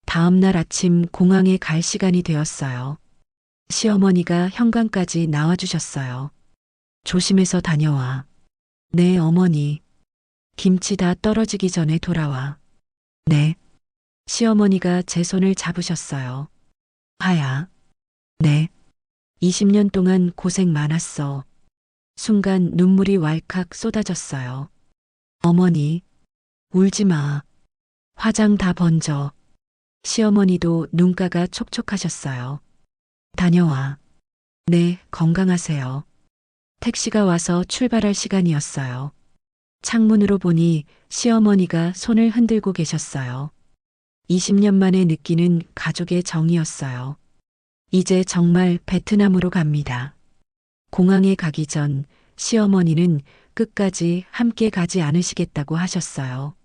다음 날 아침 공항에 갈 시간이 되었어요. 시어머니가 현관까지 나와주셨어요. 조심해서 다녀와. 네, 어머니. 김치 다 떨어지기 전에 돌아와. 네. 시어머니가 제 손을 잡으셨어요. 하야. 네. 20년 동안 고생 많았어. 순간 눈물이 왈칵 쏟아졌어요. 어머니, 울지 마. 화장 다 번져. 시어머니도 눈가가 촉촉하셨어요. 다녀와. 네, 건강하세요. 택시가 와서 출발할 시간이었어요. 창문으로 보니 시어머니가 손을 흔들고 계셨어요. 20년 만에 느끼는 가족의 정이었어요. 이제 정말 베트남으로 갑니다. 공항에 가기 전 시어머니는 끝까지 함께 가지 않으시겠다고 하셨어요.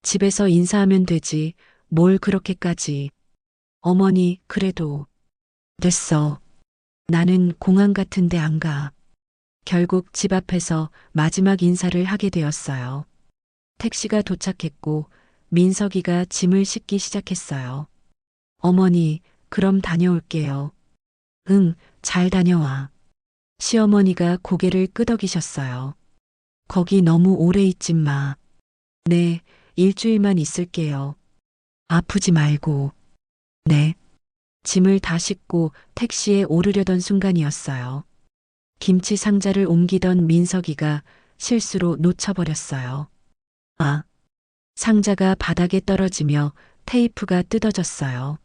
집에서 인사하면 되지, 뭘 그렇게까지. 어머니, 그래도. 됐어. 나는 공항 같은데 안 가. 결국 집 앞에서 마지막 인사를 하게 되었어요. 택시가 도착했고 민석이가 짐을 싣기 시작했어요. 어머니, 그럼 다녀올게요. 응, 잘 다녀와. 시어머니가 고개를 끄덕이셨어요. 거기 너무 오래 있지 마. 네, 일주일만 있을게요. 아프지 말고. 네. 짐을 다 싣고 택시에 오르려던 순간이었어요. 김치 상자를 옮기던 민석이가 실수로 놓쳐버렸어요. 아, 상자가 바닥에 떨어지며 테이프가 뜯어졌어요.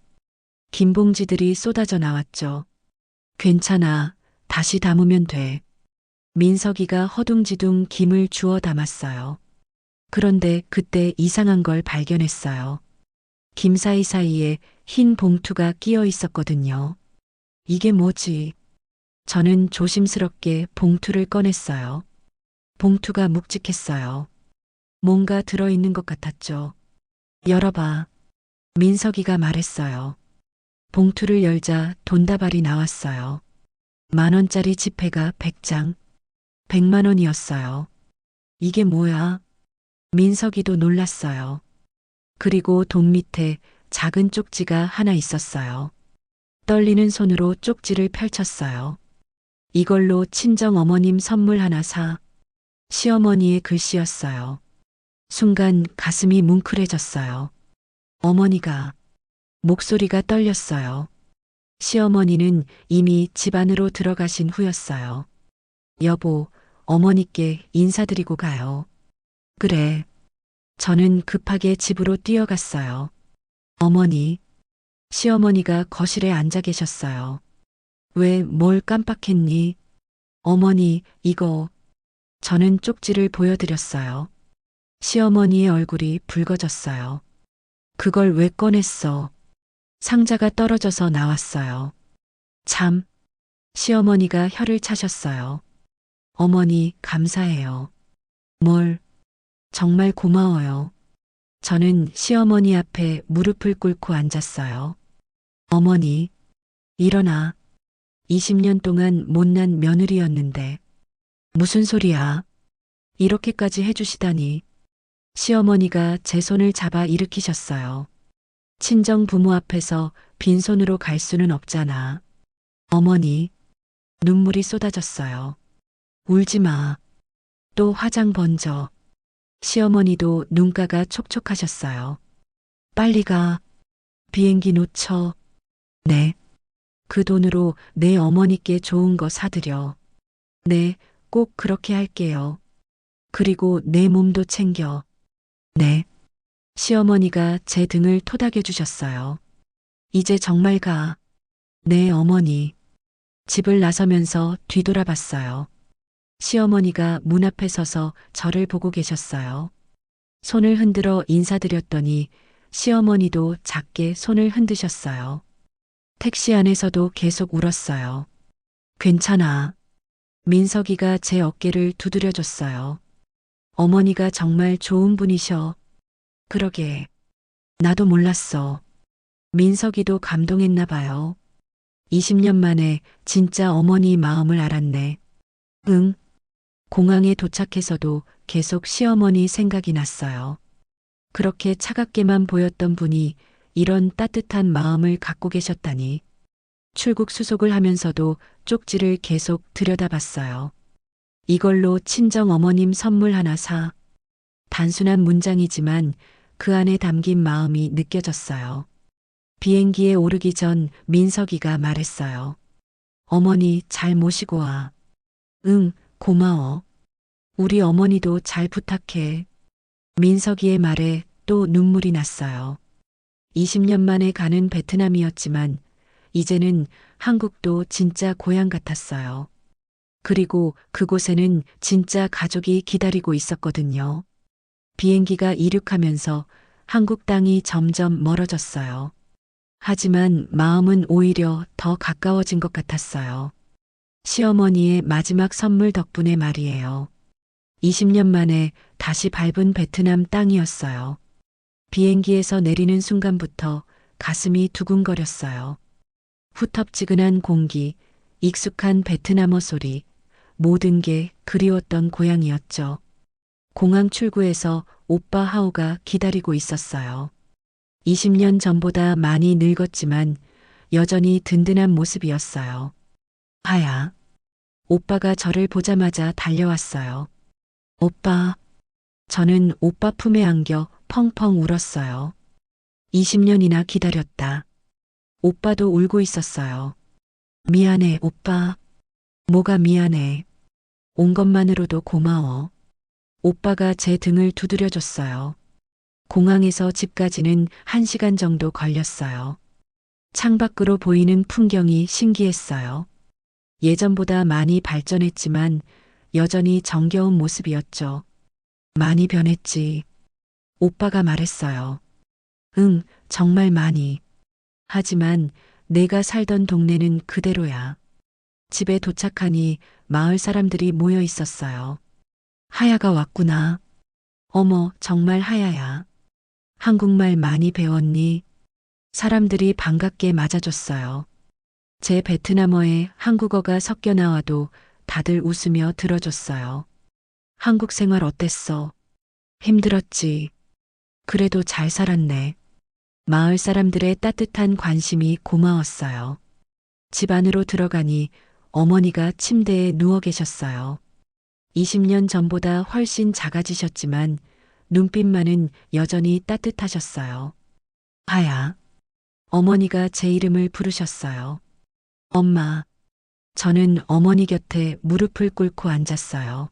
긴 봉지들이 쏟아져 나왔죠. 괜찮아. 다시 담으면 돼. 민석이가 허둥지둥 김을 주워 담았어요. 그런데 그때 이상한 걸 발견했어요. 김 사이사이에 흰 봉투가 끼어 있었거든요. 이게 뭐지? 저는 조심스럽게 봉투를 꺼냈어요. 봉투가 묵직했어요. 뭔가 들어있는 것 같았죠. 열어봐. 민석이가 말했어요. 봉투를 열자 돈다발이 나왔어요. 10,000원짜리 지폐가 100장. 100만 원이었어요. 이게 뭐야? 민석이도 놀랐어요. 그리고 돈 밑에 작은 쪽지가 하나 있었어요. 떨리는 손으로 쪽지를 펼쳤어요. 이걸로 친정 어머님 선물 하나 사. 시어머니의 글씨였어요. 순간 가슴이 뭉클해졌어요. 어머니가, 목소리가 떨렸어요. 시어머니는 이미 집 안으로 들어가신 후였어요. 여보, 어머니께 인사드리고 가요. 그래. 저는 급하게 집으로 뛰어갔어요. 어머니, 시어머니가 거실에 앉아 계셨어요. 왜 뭘 깜빡했니? 어머니, 이거. 저는 쪽지를 보여드렸어요. 시어머니의 얼굴이 붉어졌어요. 그걸 왜 꺼냈어? 상자가 떨어져서 나왔어요. 참. 시어머니가 혀를 차셨어요. 어머니, 감사해요. 뭘? 정말 고마워요. 저는 시어머니 앞에 무릎을 꿇고 앉았어요. 어머니, 일어나. 20년 동안 못난 며느리였는데. 무슨 소리야? 이렇게까지 해주시다니. 시어머니가 제 손을 잡아 일으키셨어요. 친정 부모 앞에서 빈손으로 갈 수는 없잖아. 어머니, 눈물이 쏟아졌어요. 울지 마. 또 화장 번져. 시어머니도 눈가가 촉촉하셨어요. 빨리 가. 비행기 놓쳐. 네. 그 돈으로 내 어머니께 좋은 거 사드려. 네, 꼭 그렇게 할게요. 그리고 내 몸도 챙겨. 네. 시어머니가 제 등을 토닥여 주셨어요. 이제 정말 가. 네, 어머니. 집을 나서면서 뒤돌아봤어요. 시어머니가 문 앞에 서서 저를 보고 계셨어요. 손을 흔들어 인사드렸더니 시어머니도 작게 손을 흔드셨어요. 택시 안에서도 계속 울었어요. 괜찮아. 민석이가 제 어깨를 두드려줬어요. 어머니가 정말 좋은 분이셔. 그러게. 나도 몰랐어. 민석이도 감동했나 봐요. 20년 만에 진짜 어머니 마음을 알았네. 응. 공항에 도착해서도 계속 시어머니 생각이 났어요. 그렇게 차갑게만 보였던 분이 이런 따뜻한 마음을 갖고 계셨다니. 출국 수속을 하면서도 쪽지를 계속 들여다봤어요. 이걸로 친정 어머님 선물 하나 사. 단순한 문장이지만 그 안에 담긴 마음이 느껴졌어요. 비행기에 오르기 전 민석이가 말했어요. 어머니 잘 모시고 와. 응, 고마워. 우리 어머니도 잘 부탁해. 민석이의 말에 또 눈물이 났어요. 20년 만에 가는 베트남이었지만 이제는 한국도 진짜 고향 같았어요. 그리고 그곳에는 진짜 가족이 기다리고 있었거든요. 비행기가 이륙하면서 한국 땅이 점점 멀어졌어요. 하지만 마음은 오히려 더 가까워진 것 같았어요. 시어머니의 마지막 선물 덕분에 말이에요. 20년 만에 다시 밟은 베트남 땅이었어요. 비행기에서 내리는 순간부터 가슴이 두근거렸어요. 후텁지근한 공기, 익숙한 베트남어 소리, 모든 게 그리웠던 고향이었죠. 공항 출구에서 오빠 하오가 기다리고 있었어요. 20년 전보다 많이 늙었지만 여전히 든든한 모습이었어요. 하야, 오빠가 저를 보자마자 달려왔어요. 오빠. 저는 오빠 품에 안겨 펑펑 울었어요. 20년이나 기다렸다. 오빠도 울고 있었어요. 미안해, 오빠. 뭐가 미안해. 온 것만으로도 고마워. 오빠가 제 등을 두드려줬어요. 공항에서 집까지는 1시간 정도 걸렸어요. 창밖으로 보이는 풍경이 신기했어요. 예전보다 많이 발전했지만 여전히 정겨운 모습이었죠. 많이 변했지. 오빠가 말했어요. 응, 정말 많이. 하지만 내가 살던 동네는 그대로야. 집에 도착하니 마을 사람들이 모여 있었어요. 하야가 왔구나. 어머, 정말 하야야. 한국말 많이 배웠니? 사람들이 반갑게 맞아줬어요. 제 베트남어에 한국어가 섞여 나와도 다들 웃으며 들어줬어요. 한국 생활 어땠어? 힘들었지. 그래도 잘 살았네. 마을 사람들의 따뜻한 관심이 고마웠어요. 집 안으로 들어가니 어머니가 침대에 누워 계셨어요. 20년 전보다 훨씬 작아지셨지만 눈빛만은 여전히 따뜻하셨어요. 하야. 어머니가 제 이름을 부르셨어요. 엄마. 저는 어머니 곁에 무릎을 꿇고 앉았어요.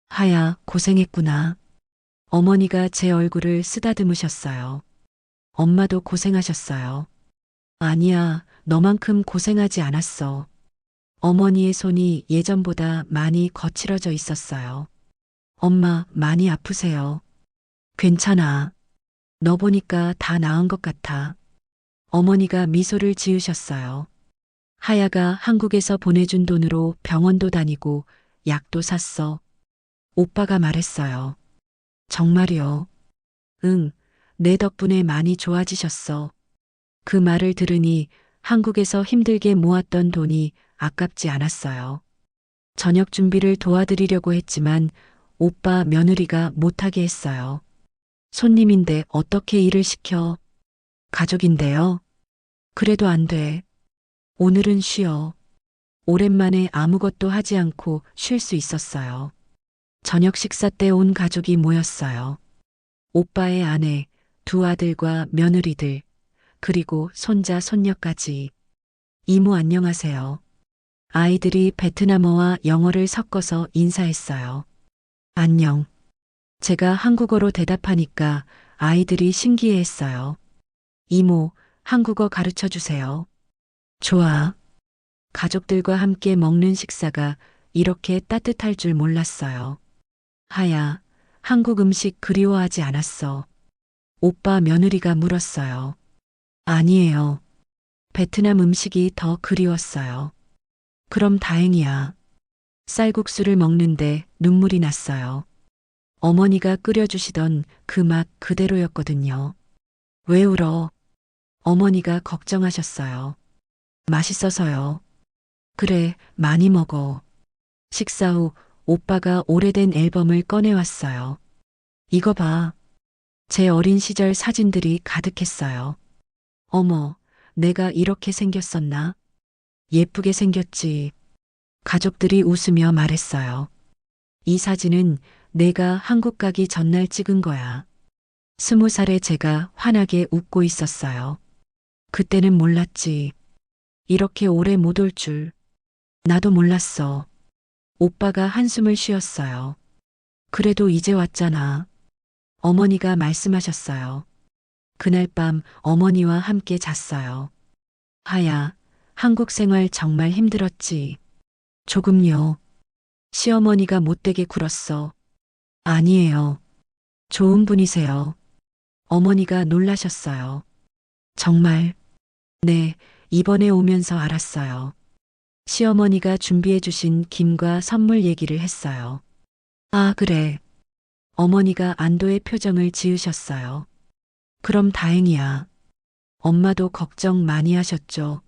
하야, 고생했구나. 어머니가 제 얼굴을 쓰다듬으셨어요. 엄마도 고생하셨어요. 아니야, 너만큼 고생하지 않았어. 어머니의 손이 예전보다 많이 거칠어져 있었어요. 엄마, 많이 아프세요. 괜찮아. 너 보니까 다 나은 것 같아. 어머니가 미소를 지으셨어요. 하야가 한국에서 보내준 돈으로 병원도 다니고 약도 샀어. 오빠가 말했어요. 정말요? 응, 내 덕분에 많이 좋아지셨어. 그 말을 들으니 한국에서 힘들게 모았던 돈이 아깝지 않았어요. 저녁 준비를 도와드리려고 했지만 오빠 며느리가 못하게 했어요. 손님인데 어떻게 일을 시켜? 가족인데요. 그래도 안 돼. 오늘은 쉬어. 오랜만에 아무것도 하지 않고 쉴 수 있었어요. 저녁 식사 때 온 가족이 모였어요. 오빠의 아내, 두 아들과 며느리들, 그리고 손자, 손녀까지. 이모 안녕하세요. 아이들이 베트남어와 영어를 섞어서 인사했어요. 안녕. 제가 한국어로 대답하니까 아이들이 신기해했어요. 이모, 한국어 가르쳐 주세요. 좋아. 가족들과 함께 먹는 식사가 이렇게 따뜻할 줄 몰랐어요. 하야, 한국 음식 그리워하지 않았어. 오빠 며느리가 물었어요. 아니에요. 베트남 음식이 더 그리웠어요. 그럼 다행이야. 쌀국수를 먹는데 눈물이 났어요. 어머니가 끓여주시던 그 맛 그대로였거든요. 왜 울어? 어머니가 걱정하셨어요. 맛있어서요. 그래, 많이 먹어. 식사 후 오빠가 오래된 앨범을 꺼내왔어요. 이거 봐. 제 어린 시절 사진들이 가득했어요. 어머, 내가 이렇게 생겼었나? 예쁘게 생겼지. 가족들이 웃으며 말했어요. 이 사진은 내가 한국 가기 전날 찍은 거야. 20살에 제가 환하게 웃고 있었어요. 그때는 몰랐지. 이렇게 오래 못 올 줄. 나도 몰랐어. 오빠가 한숨을 쉬었어요. 그래도 이제 왔잖아. 어머니가 말씀하셨어요. 그날 밤 어머니와 함께 잤어요. 하야, 한국 생활 정말 힘들었지. 조금요. 시어머니가 못되게 굴었어. 아니에요. 좋은 분이세요. 어머니가 놀라셨어요. 정말. 네, 이번에 오면서 알았어요. 시어머니가 준비해 주신 김과 선물 얘기를 했어요. 아, 그래. 어머니가 안도의 표정을 지으셨어요. 그럼 다행이야. 엄마도 걱정 많이 하셨죠.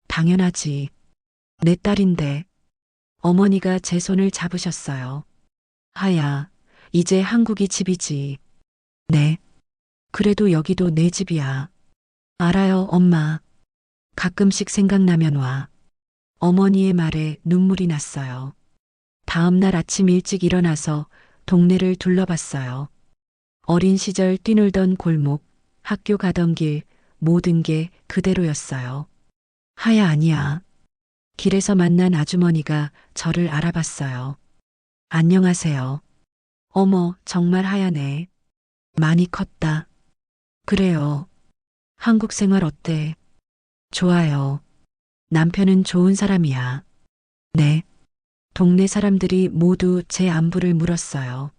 당연하지. 내 딸인데. 어머니가 제 손을 잡으셨어요. 하야, 이제 한국이 집이지. 네. 그래도 여기도 내 집이야. 알아요, 엄마. 가끔씩 생각나면 와. 어머니의 말에 눈물이 났어요. 다음 날 아침 일찍 일어나서 동네를 둘러봤어요. 어린 시절 뛰놀던 골목, 학교 가던 길, 모든 게 그대로였어요. 하야 아니야. 길에서 만난 아주머니가 저를 알아봤어요. 안녕하세요. 어머, 정말 하야네. 많이 컸다. 그래요. 한국 생활 어때? 좋아요. 남편은 좋은 사람이야. 네. 동네 사람들이 모두 제 안부를 물었어요.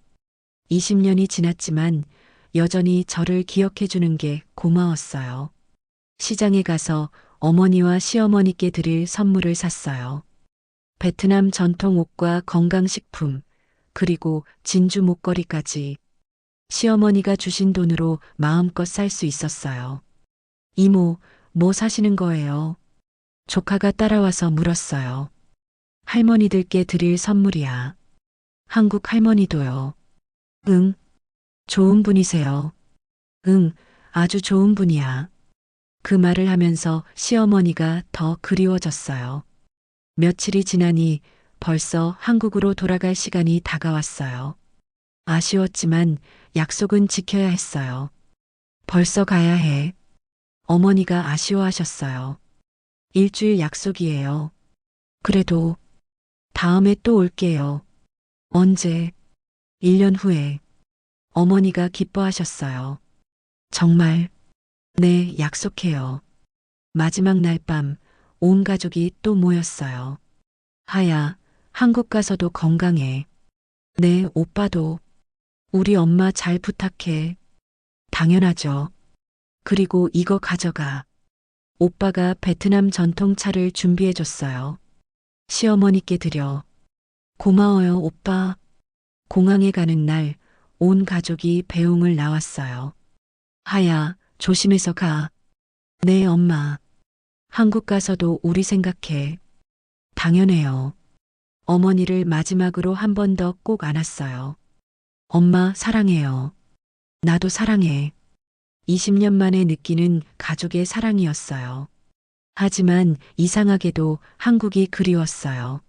20년이 지났지만 여전히 저를 기억해 주는 게 고마웠어요. 시장에 가서 어머니와 시어머니께 드릴 선물을 샀어요. 베트남 전통 옷과 건강식품, 그리고 진주 목걸이까지 시어머니가 주신 돈으로 마음껏 살 수 있었어요. 이모, 뭐 사시는 거예요? 조카가 따라와서 물었어요. 할머니들께 드릴 선물이야. 한국 할머니도요. 응, 좋은 분이세요. 응, 아주 좋은 분이야. 그 말을 하면서 시어머니가 더 그리워졌어요. 며칠이 지나니 벌써 한국으로 돌아갈 시간이 다가왔어요. 아쉬웠지만 약속은 지켜야 했어요. 벌써 가야 해. 어머니가 아쉬워하셨어요. 일주일 약속이에요. 그래도 다음에 또 올게요. 언제? 1년 후에. 어머니가 기뻐하셨어요. 정말? 네, 약속해요. 마지막 날 밤, 온 가족이 또 모였어요. 하야, 한국 가서도 건강해. 네, 오빠도. 우리 엄마 잘 부탁해. 당연하죠. 그리고 이거 가져가. 오빠가 베트남 전통차를 준비해줬어요. 시어머니께 드려. 고마워요, 오빠. 공항에 가는 날, 온 가족이 배웅을 나왔어요. 하야, 조심해서 가. 네, 엄마. 한국 가서도 우리 생각해. 당연해요. 어머니를 마지막으로 한 번 더 꼭 안았어요. 엄마, 사랑해요. 나도 사랑해. 20년 만에 느끼는 가족의 사랑이었어요. 하지만 이상하게도 한국이 그리웠어요.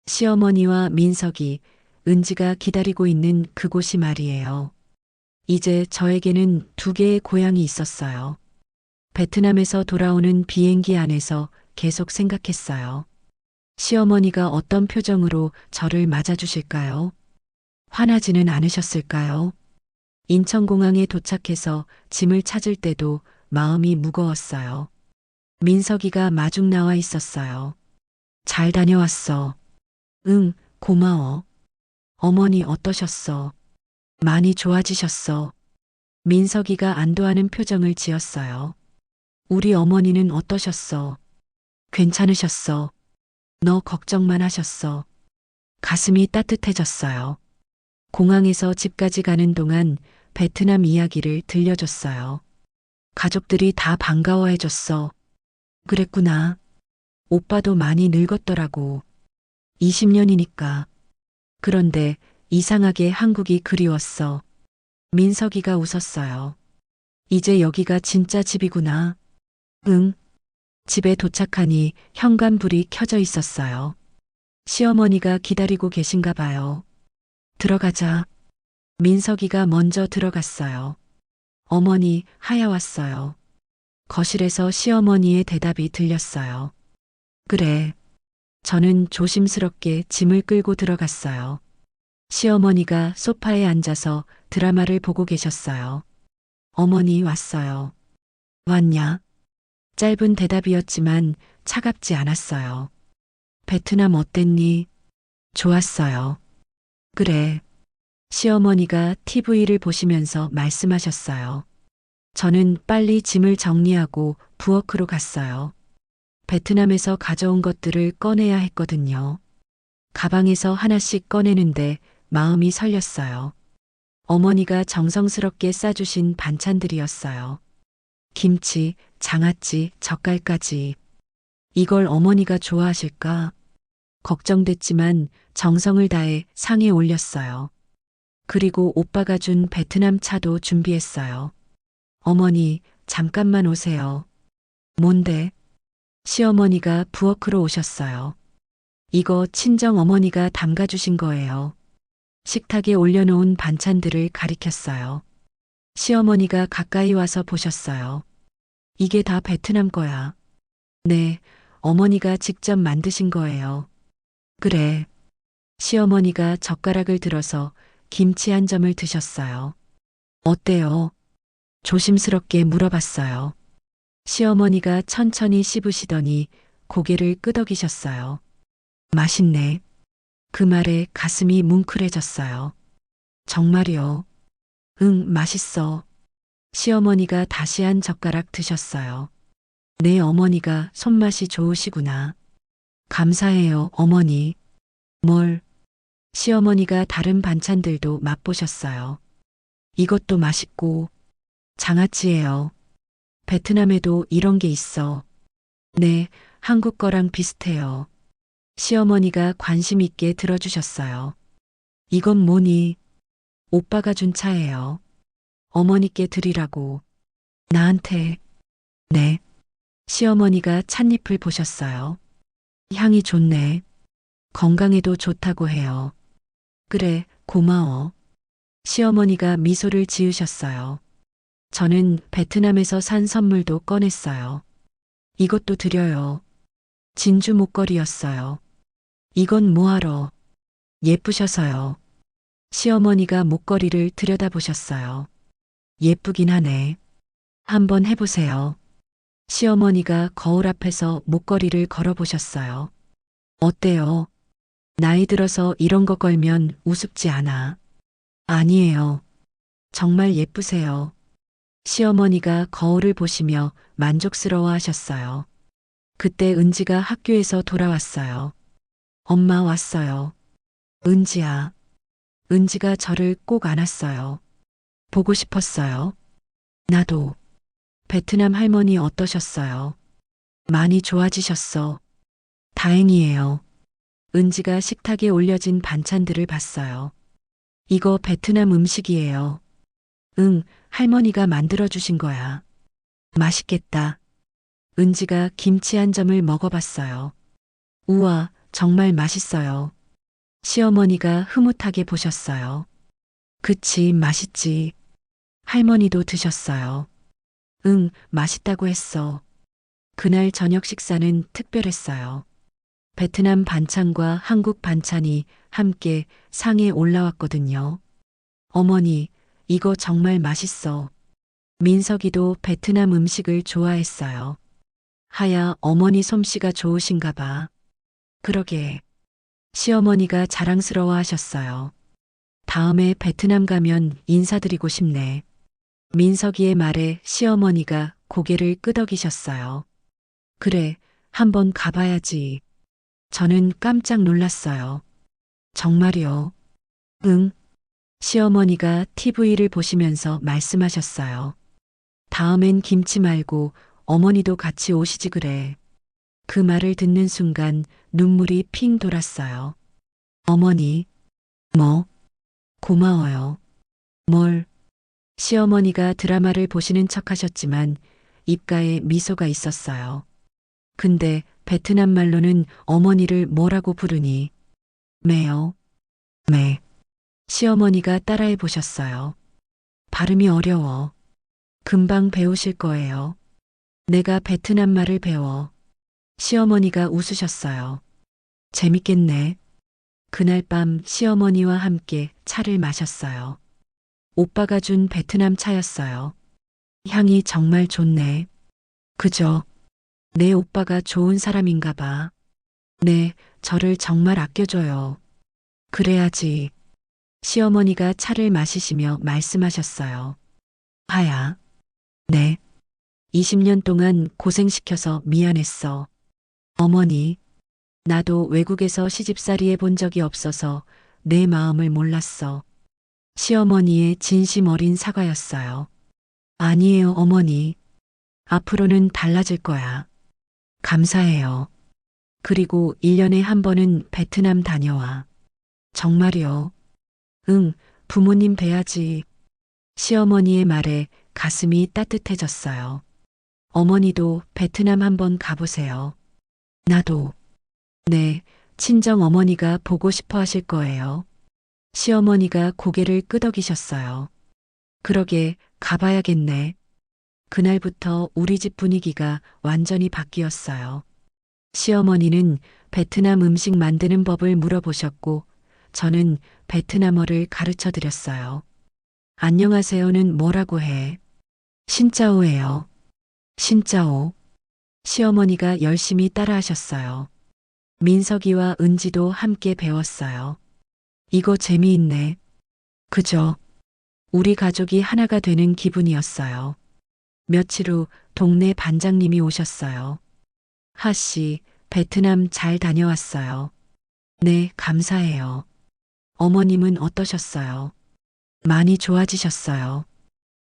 시어머니와 민석이, 은지가 기다리고 있는 그곳이 말이에요. 이제 저에게는 두 개의 고향이 있었어요. 베트남에서 돌아오는 비행기 안에서 계속 생각했어요. 시어머니가 어떤 표정으로 저를 맞아주실까요? 화나지는 않으셨을까요? 인천공항에 도착해서 짐을 찾을 때도 마음이 무거웠어요. 민석이가 마중 나와 있었어요. 잘 다녀왔어. 응, 고마워. 어머니 어떠셨어? 많이 좋아지셨어. 민석이가 안도하는 표정을 지었어요. 우리 어머니는 어떠셨어? 괜찮으셨어. 너 걱정만 하셨어. 가슴이 따뜻해졌어요. 공항에서 집까지 가는 동안 베트남 이야기를 들려줬어요. 가족들이 다 반가워해줬어. 그랬구나. 오빠도 많이 늙었더라고. 20년이니까. 그런데 이상하게 한국이 그리웠어. 민석이가 웃었어요. 이제 여기가 진짜 집이구나. 응. 집에 도착하니 현관불이 켜져 있었어요. 시어머니가 기다리고 계신가 봐요. 들어가자. 민석이가 먼저 들어갔어요. 어머니, 하야 왔어요. 거실에서 시어머니의 대답이 들렸어요. 그래. 저는 조심스럽게 짐을 끌고 들어갔어요. 시어머니가 소파에 앉아서 드라마를 보고 계셨어요. 어머니 왔어요. 왔냐? 짧은 대답이었지만 차갑지 않았어요. 베트남 어땠니? 좋았어요. 그래. 시어머니가 TV를 보시면서 말씀하셨어요. 저는 빨리 짐을 정리하고 부엌으로 갔어요. 베트남에서 가져온 것들을 꺼내야 했거든요. 가방에서 하나씩 꺼내는데 마음이 설렸어요. 어머니가 정성스럽게 싸주신 반찬들이었어요. 김치, 장아찌, 젓갈까지. 이걸 어머니가 좋아하실까? 걱정됐지만 정성을 다해 상에 올렸어요. 그리고 오빠가 준 베트남 차도 준비했어요. 어머니, 잠깐만 오세요. 뭔데? 시어머니가 부엌으로 오셨어요. 이거 친정 어머니가 담가주신 거예요. 식탁에 올려놓은 반찬들을 가리켰어요. 시어머니가 가까이 와서 보셨어요. 이게 다 베트남 거야. 네, 어머니가 직접 만드신 거예요. 그래. 시어머니가 젓가락을 들어서 김치 한 점을 드셨어요. 어때요? 조심스럽게 물어봤어요. 시어머니가 천천히 씹으시더니 고개를 끄덕이셨어요. 맛있네. 그 말에 가슴이 뭉클해졌어요. 정말이요? 응, 맛있어. 시어머니가 다시 한 젓가락 드셨어요. 내 어머니가 손맛이 좋으시구나. 감사해요, 어머니. 뭘? 시어머니가 다른 반찬들도 맛보셨어요. 이것도 맛있고, 장아찌예요. 베트남에도 이런 게 있어. 네, 한국 거랑 비슷해요. 시어머니가 관심 있게 들어주셨어요. 이건 뭐니? 오빠가 준 차예요. 어머니께 드리라고. 나한테. 네. 시어머니가 찻잎을 보셨어요. 향이 좋네. 건강에도 좋다고 해요. 그래, 고마워. 시어머니가 미소를 지으셨어요. 저는 베트남에서 산 선물도 꺼냈어요. 이것도 드려요. 진주 목걸이였어요. 이건 뭐하러? 예쁘셔서요. 시어머니가 목걸이를 들여다보셨어요. 예쁘긴 하네. 한번 해보세요. 시어머니가 거울 앞에서 목걸이를 걸어보셨어요. 어때요? 나이 들어서 이런 거 걸면 우습지 않아. 아니에요. 정말 예쁘세요. 시어머니가 거울을 보시며 만족스러워 하셨어요. 그때 은지가 학교에서 돌아왔어요. 엄마 왔어요. 은지야. 은지가 저를 꼭 안았어요. 보고 싶었어요. 나도. 베트남 할머니 어떠셨어요? 많이 좋아지셨어. 다행이에요. 은지가 식탁에 올려진 반찬들을 봤어요. 이거 베트남 음식이에요. 응, 할머니가 만들어주신 거야. 맛있겠다. 은지가 김치 한 점을 먹어봤어요. 우와, 정말 맛있어요. 시어머니가 흐뭇하게 보셨어요. 그치, 맛있지. 할머니도 드셨어요. 응, 맛있다고 했어. 그날 저녁 식사는 특별했어요. 베트남 반찬과 한국 반찬이 함께 상에 올라왔거든요. 어머니, 이거 정말 맛있어. 민석이도 베트남 음식을 좋아했어요. 하야, 어머니 솜씨가 좋으신가 봐. 그러게. 시어머니가 자랑스러워 하셨어요. 다음에 베트남 가면 인사드리고 싶네. 민석이의 말에 시어머니가 고개를 끄덕이셨어요. 그래, 한번 가봐야지. 저는 깜짝 놀랐어요. 정말요? 응. 시어머니가 TV를 보시면서 말씀하셨어요. 다음엔 김치 말고 어머니도 같이 오시지 그래. 그 말을 듣는 순간 눈물이 핑 돌았어요. 어머니, 뭐? 고마워요. 뭘? 시어머니가 드라마를 보시는 척 하셨지만 입가에 미소가 있었어요. 근데 베트남 말로는 어머니를 뭐라고 부르니? 매요. 매. 시어머니가 따라해 보셨어요. 발음이 어려워. 금방 배우실 거예요. 내가 베트남 말을 배워. 시어머니가 웃으셨어요. 재밌겠네. 그날 밤 시어머니와 함께 차를 마셨어요. 오빠가 준 베트남 차였어요. 향이 정말 좋네. 그죠? 내 오빠가 좋은 사람인가 봐. 네, 저를 정말 아껴줘요. 그래야지. 시어머니가 차를 마시시며 말씀하셨어요. 하야. 네. 20년 동안 고생시켜서 미안했어. 어머니, 나도 외국에서 시집살이 해본 적이 없어서 내 마음을 몰랐어. 시어머니의 진심 어린 사과였어요. 아니에요, 어머니. 앞으로는 달라질 거야. 감사해요. 그리고 1년에 한 번은 베트남 다녀와. 정말요? 응, 부모님 뵈야지. 시어머니의 말에 가슴이 따뜻해졌어요. 어머니도 베트남 한번 가보세요. 나도. 네, 친정 어머니가 보고 싶어 하실 거예요. 시어머니가 고개를 끄덕이셨어요. 그러게 가봐야겠네. 그날부터 우리 집 분위기가 완전히 바뀌었어요. 시어머니는 베트남 음식 만드는 법을 물어보셨고, 저는 베트남어를 가르쳐 드렸어요. 안녕하세요는 뭐라고 해? 신짜오예요. 신짜오. 시어머니가 열심히 따라하셨어요. 민석이와 은지도 함께 배웠어요. 이거 재미있네. 그죠? 우리 가족이 하나가 되는 기분이었어요. 며칠 후 동네 반장님이 오셨어요. 하씨, 베트남 잘 다녀왔어요. 네, 감사해요. 어머님은 어떠셨어요? 많이 좋아지셨어요.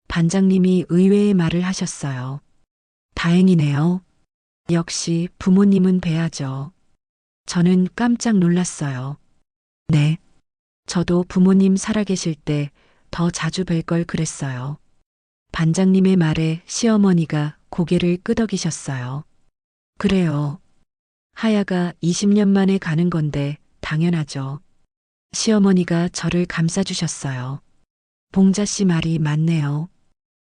반장님이 의외의 말을 하셨어요. 다행이네요. 역시 부모님은 뵈야죠. 저는 깜짝 놀랐어요. 네. 저도 부모님 살아계실 때 더 자주 뵐 걸 그랬어요. 반장님의 말에 시어머니가 고개를 끄덕이셨어요. 그래요. 하야가 20년 만에 가는 건데 당연하죠. 시어머니가 저를 감싸주셨어요. 봉자 씨 말이 맞네요.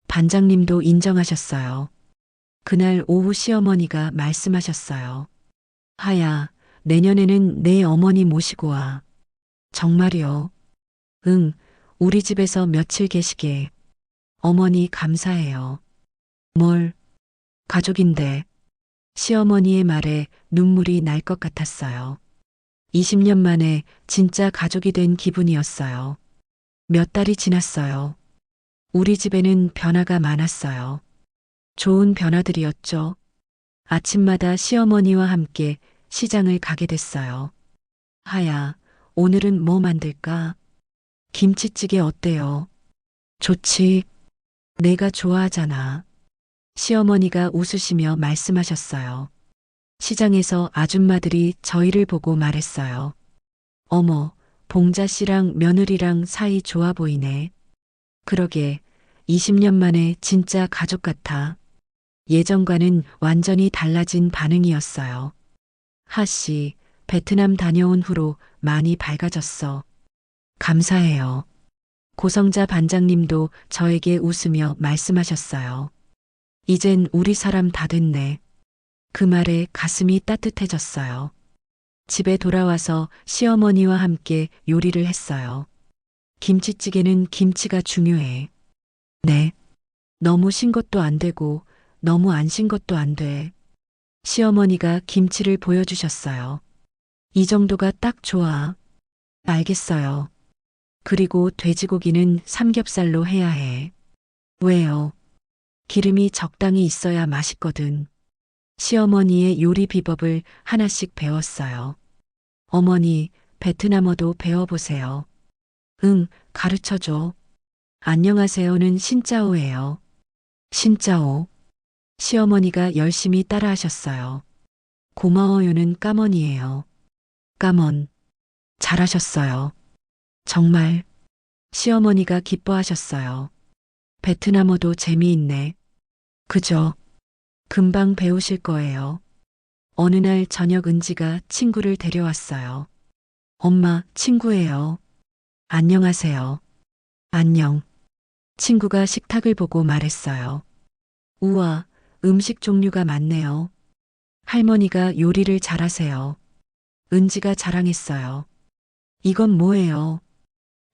반장님도 인정하셨어요. 그날 오후 시어머니가 말씀하셨어요. 하야, 내년에는 내 어머니 모시고 와. 정말이요? 응, 우리 집에서 며칠 계시게. 어머니 감사해요. 뭘, 가족인데. 시어머니의 말에 눈물이 날 것 같았어요. 20년 만에 진짜 가족이 된 기분이었어요. 몇 달이 지났어요. 우리 집에는 변화가 많았어요. 좋은 변화들이었죠. 아침마다 시어머니와 함께 시장을 가게 됐어요. 하야, 오늘은 뭐 만들까? 김치찌개 어때요? 좋지. 내가 좋아하잖아. 시어머니가 웃으시며 말씀하셨어요. 시장에서 아줌마들이 저희를 보고 말했어요. 어머, 봉자 씨랑 며느리랑 사이 좋아 보이네. 그러게, 20년 만에 진짜 가족 같아. 예전과는 완전히 달라진 반응이었어요. 하씨, 베트남 다녀온 후로 많이 밝아졌어. 감사해요. 고성자 반장님도 저에게 웃으며 말씀하셨어요. 이젠 우리 사람 다 됐네. 그 말에 가슴이 따뜻해졌어요. 집에 돌아와서 시어머니와 함께 요리를 했어요. 김치찌개는 김치가 중요해. 네. 너무 신 것도 안 되고 너무 안 신 것도 안 돼. 시어머니가 김치를 보여주셨어요. 이 정도가 딱 좋아. 알겠어요. 그리고 돼지고기는 삼겹살로 해야 해. 왜요? 기름이 적당히 있어야 맛있거든. 시어머니의 요리 비법을 하나씩 배웠어요. 어머니, 베트남어도 배워보세요. 응, 가르쳐줘. 안녕하세요는 신짜오예요. 신짜오. 시어머니가 열심히 따라하셨어요. 고마워요는 까먼이에요. 까먼. 잘하셨어요. 정말. 시어머니가 기뻐하셨어요. 베트남어도 재미있네. 그죠? 금방 배우실 거예요. 어느 날 저녁 은지가 친구를 데려왔어요. 엄마, 친구예요. 안녕하세요. 안녕. 친구가 식탁을 보고 말했어요. 우와, 음식 종류가 많네요. 할머니가 요리를 잘하세요. 은지가 자랑했어요. 이건 뭐예요?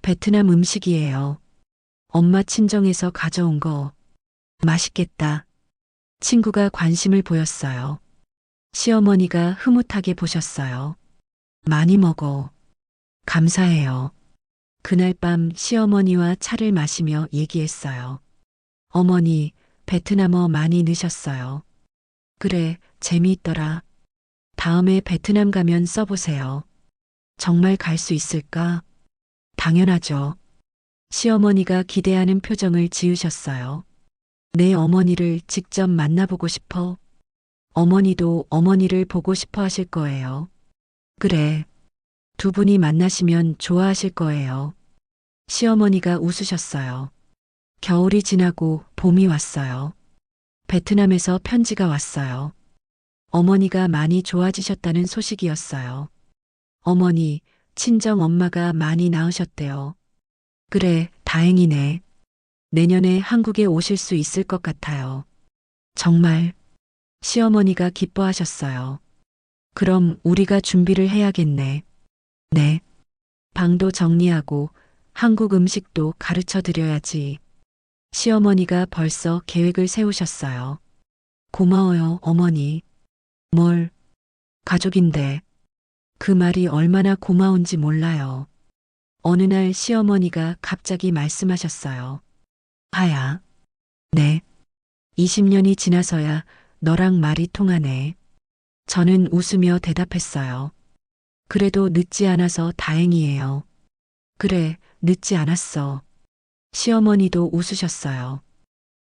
베트남 음식이에요. 엄마 친정에서 가져온 거. 맛있겠다. 친구가 관심을 보였어요. 시어머니가 흐뭇하게 보셨어요. 많이 먹어. 감사해요. 그날 밤 시어머니와 차를 마시며 얘기했어요. 어머니, 베트남어 많이 넣으셨어요. 그래, 재미있더라. 다음에 베트남 가면 써보세요. 정말 갈 수 있을까? 당연하죠. 시어머니가 기대하는 표정을 지으셨어요. 내 어머니를 직접 만나보고 싶어. 어머니도 어머니를 보고 싶어 하실 거예요. 그래. 두 분이 만나시면 좋아하실 거예요. 시어머니가 웃으셨어요. 겨울이 지나고 봄이 왔어요. 베트남에서 편지가 왔어요. 어머니가 많이 좋아지셨다는 소식이었어요. 어머니, 친정 엄마가 많이 나으셨대요. 그래, 다행이네. 내년에 한국에 오실 수 있을 것 같아요. 정말 시어머니가 기뻐하셨어요. 그럼 우리가 준비를 해야겠네. 네. 방도 정리하고 한국 음식도 가르쳐 드려야지. 시어머니가 벌써 계획을 세우셨어요. 고마워요, 어머니. 뭘, 가족인데. 그 말이 얼마나 고마운지 몰라요. 어느 날 시어머니가 갑자기 말씀하셨어요. 하야. 네. 20년이 지나서야 너랑 말이 통하네. 저는 웃으며 대답했어요. 그래도 늦지 않아서 다행이에요. 그래, 늦지 않았어. 시어머니도 웃으셨어요.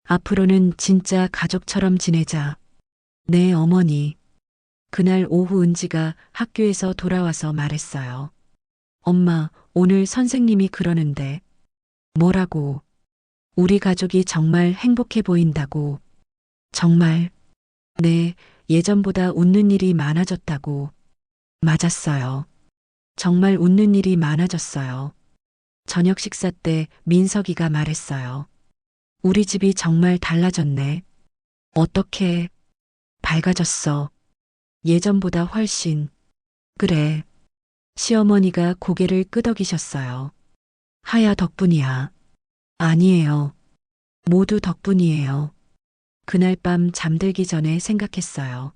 앞으로는 진짜 가족처럼 지내자. 네, 어머니. 그날 오후 은지가 학교에서 돌아와서 말했어요. 엄마, 오늘 선생님이 그러는데. 뭐라고? 우리 가족이 정말 행복해 보인다고. 정말. 네, 예전보다 웃는 일이 많아졌다고. 맞았어요. 정말 웃는 일이 많아졌어요. 저녁 식사 때 민석이가 말했어요. 우리 집이 정말 달라졌네. 어떻게? 밝아졌어. 예전보다 훨씬. 그래. 시어머니가 고개를 끄덕이셨어요. 하야 덕분이야. 아니에요. 모두 덕분이에요. 그날 밤 잠들기 전에 생각했어요.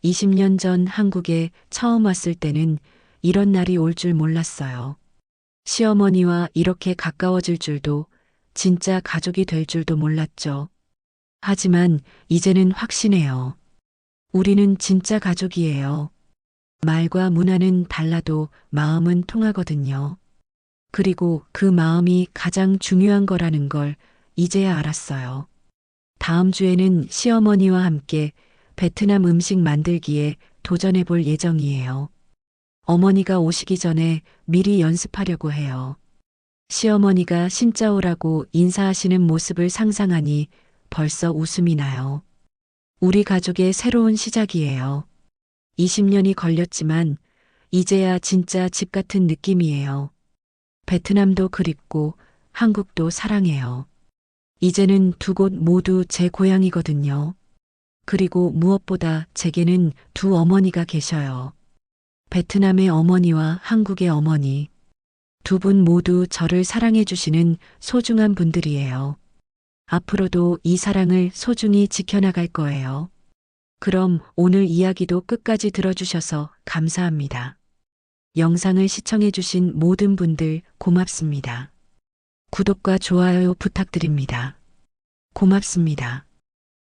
20년 전 한국에 처음 왔을 때는 이런 날이 올 줄 몰랐어요. 시어머니와 이렇게 가까워질 줄도, 진짜 가족이 될 줄도 몰랐죠. 하지만 이제는 확신해요. 우리는 진짜 가족이에요. 말과 문화는 달라도 마음은 통하거든요. 그리고 그 마음이 가장 중요한 거라는 걸 이제야 알았어요. 다음 주에는 시어머니와 함께 베트남 음식 만들기에 도전해 볼 예정이에요. 어머니가 오시기 전에 미리 연습하려고 해요. 시어머니가 신짜오라고 인사하시는 모습을 상상하니 벌써 웃음이 나요. 우리 가족의 새로운 시작이에요. 20년이 걸렸지만 이제야 진짜 집 같은 느낌이에요. 베트남도 그립고 한국도 사랑해요. 이제는 두 곳 모두 제 고향이거든요. 그리고 무엇보다 제게는 두 어머니가 계셔요. 베트남의 어머니와 한국의 어머니. 두 분 모두 저를 사랑해 주시는 소중한 분들이에요. 앞으로도 이 사랑을 소중히 지켜나갈 거예요. 그럼 오늘 이야기도 끝까지 들어주셔서 감사합니다. 영상을 시청해 주신 모든 분들 고맙습니다. 구독과 좋아요 부탁드립니다. 고맙습니다.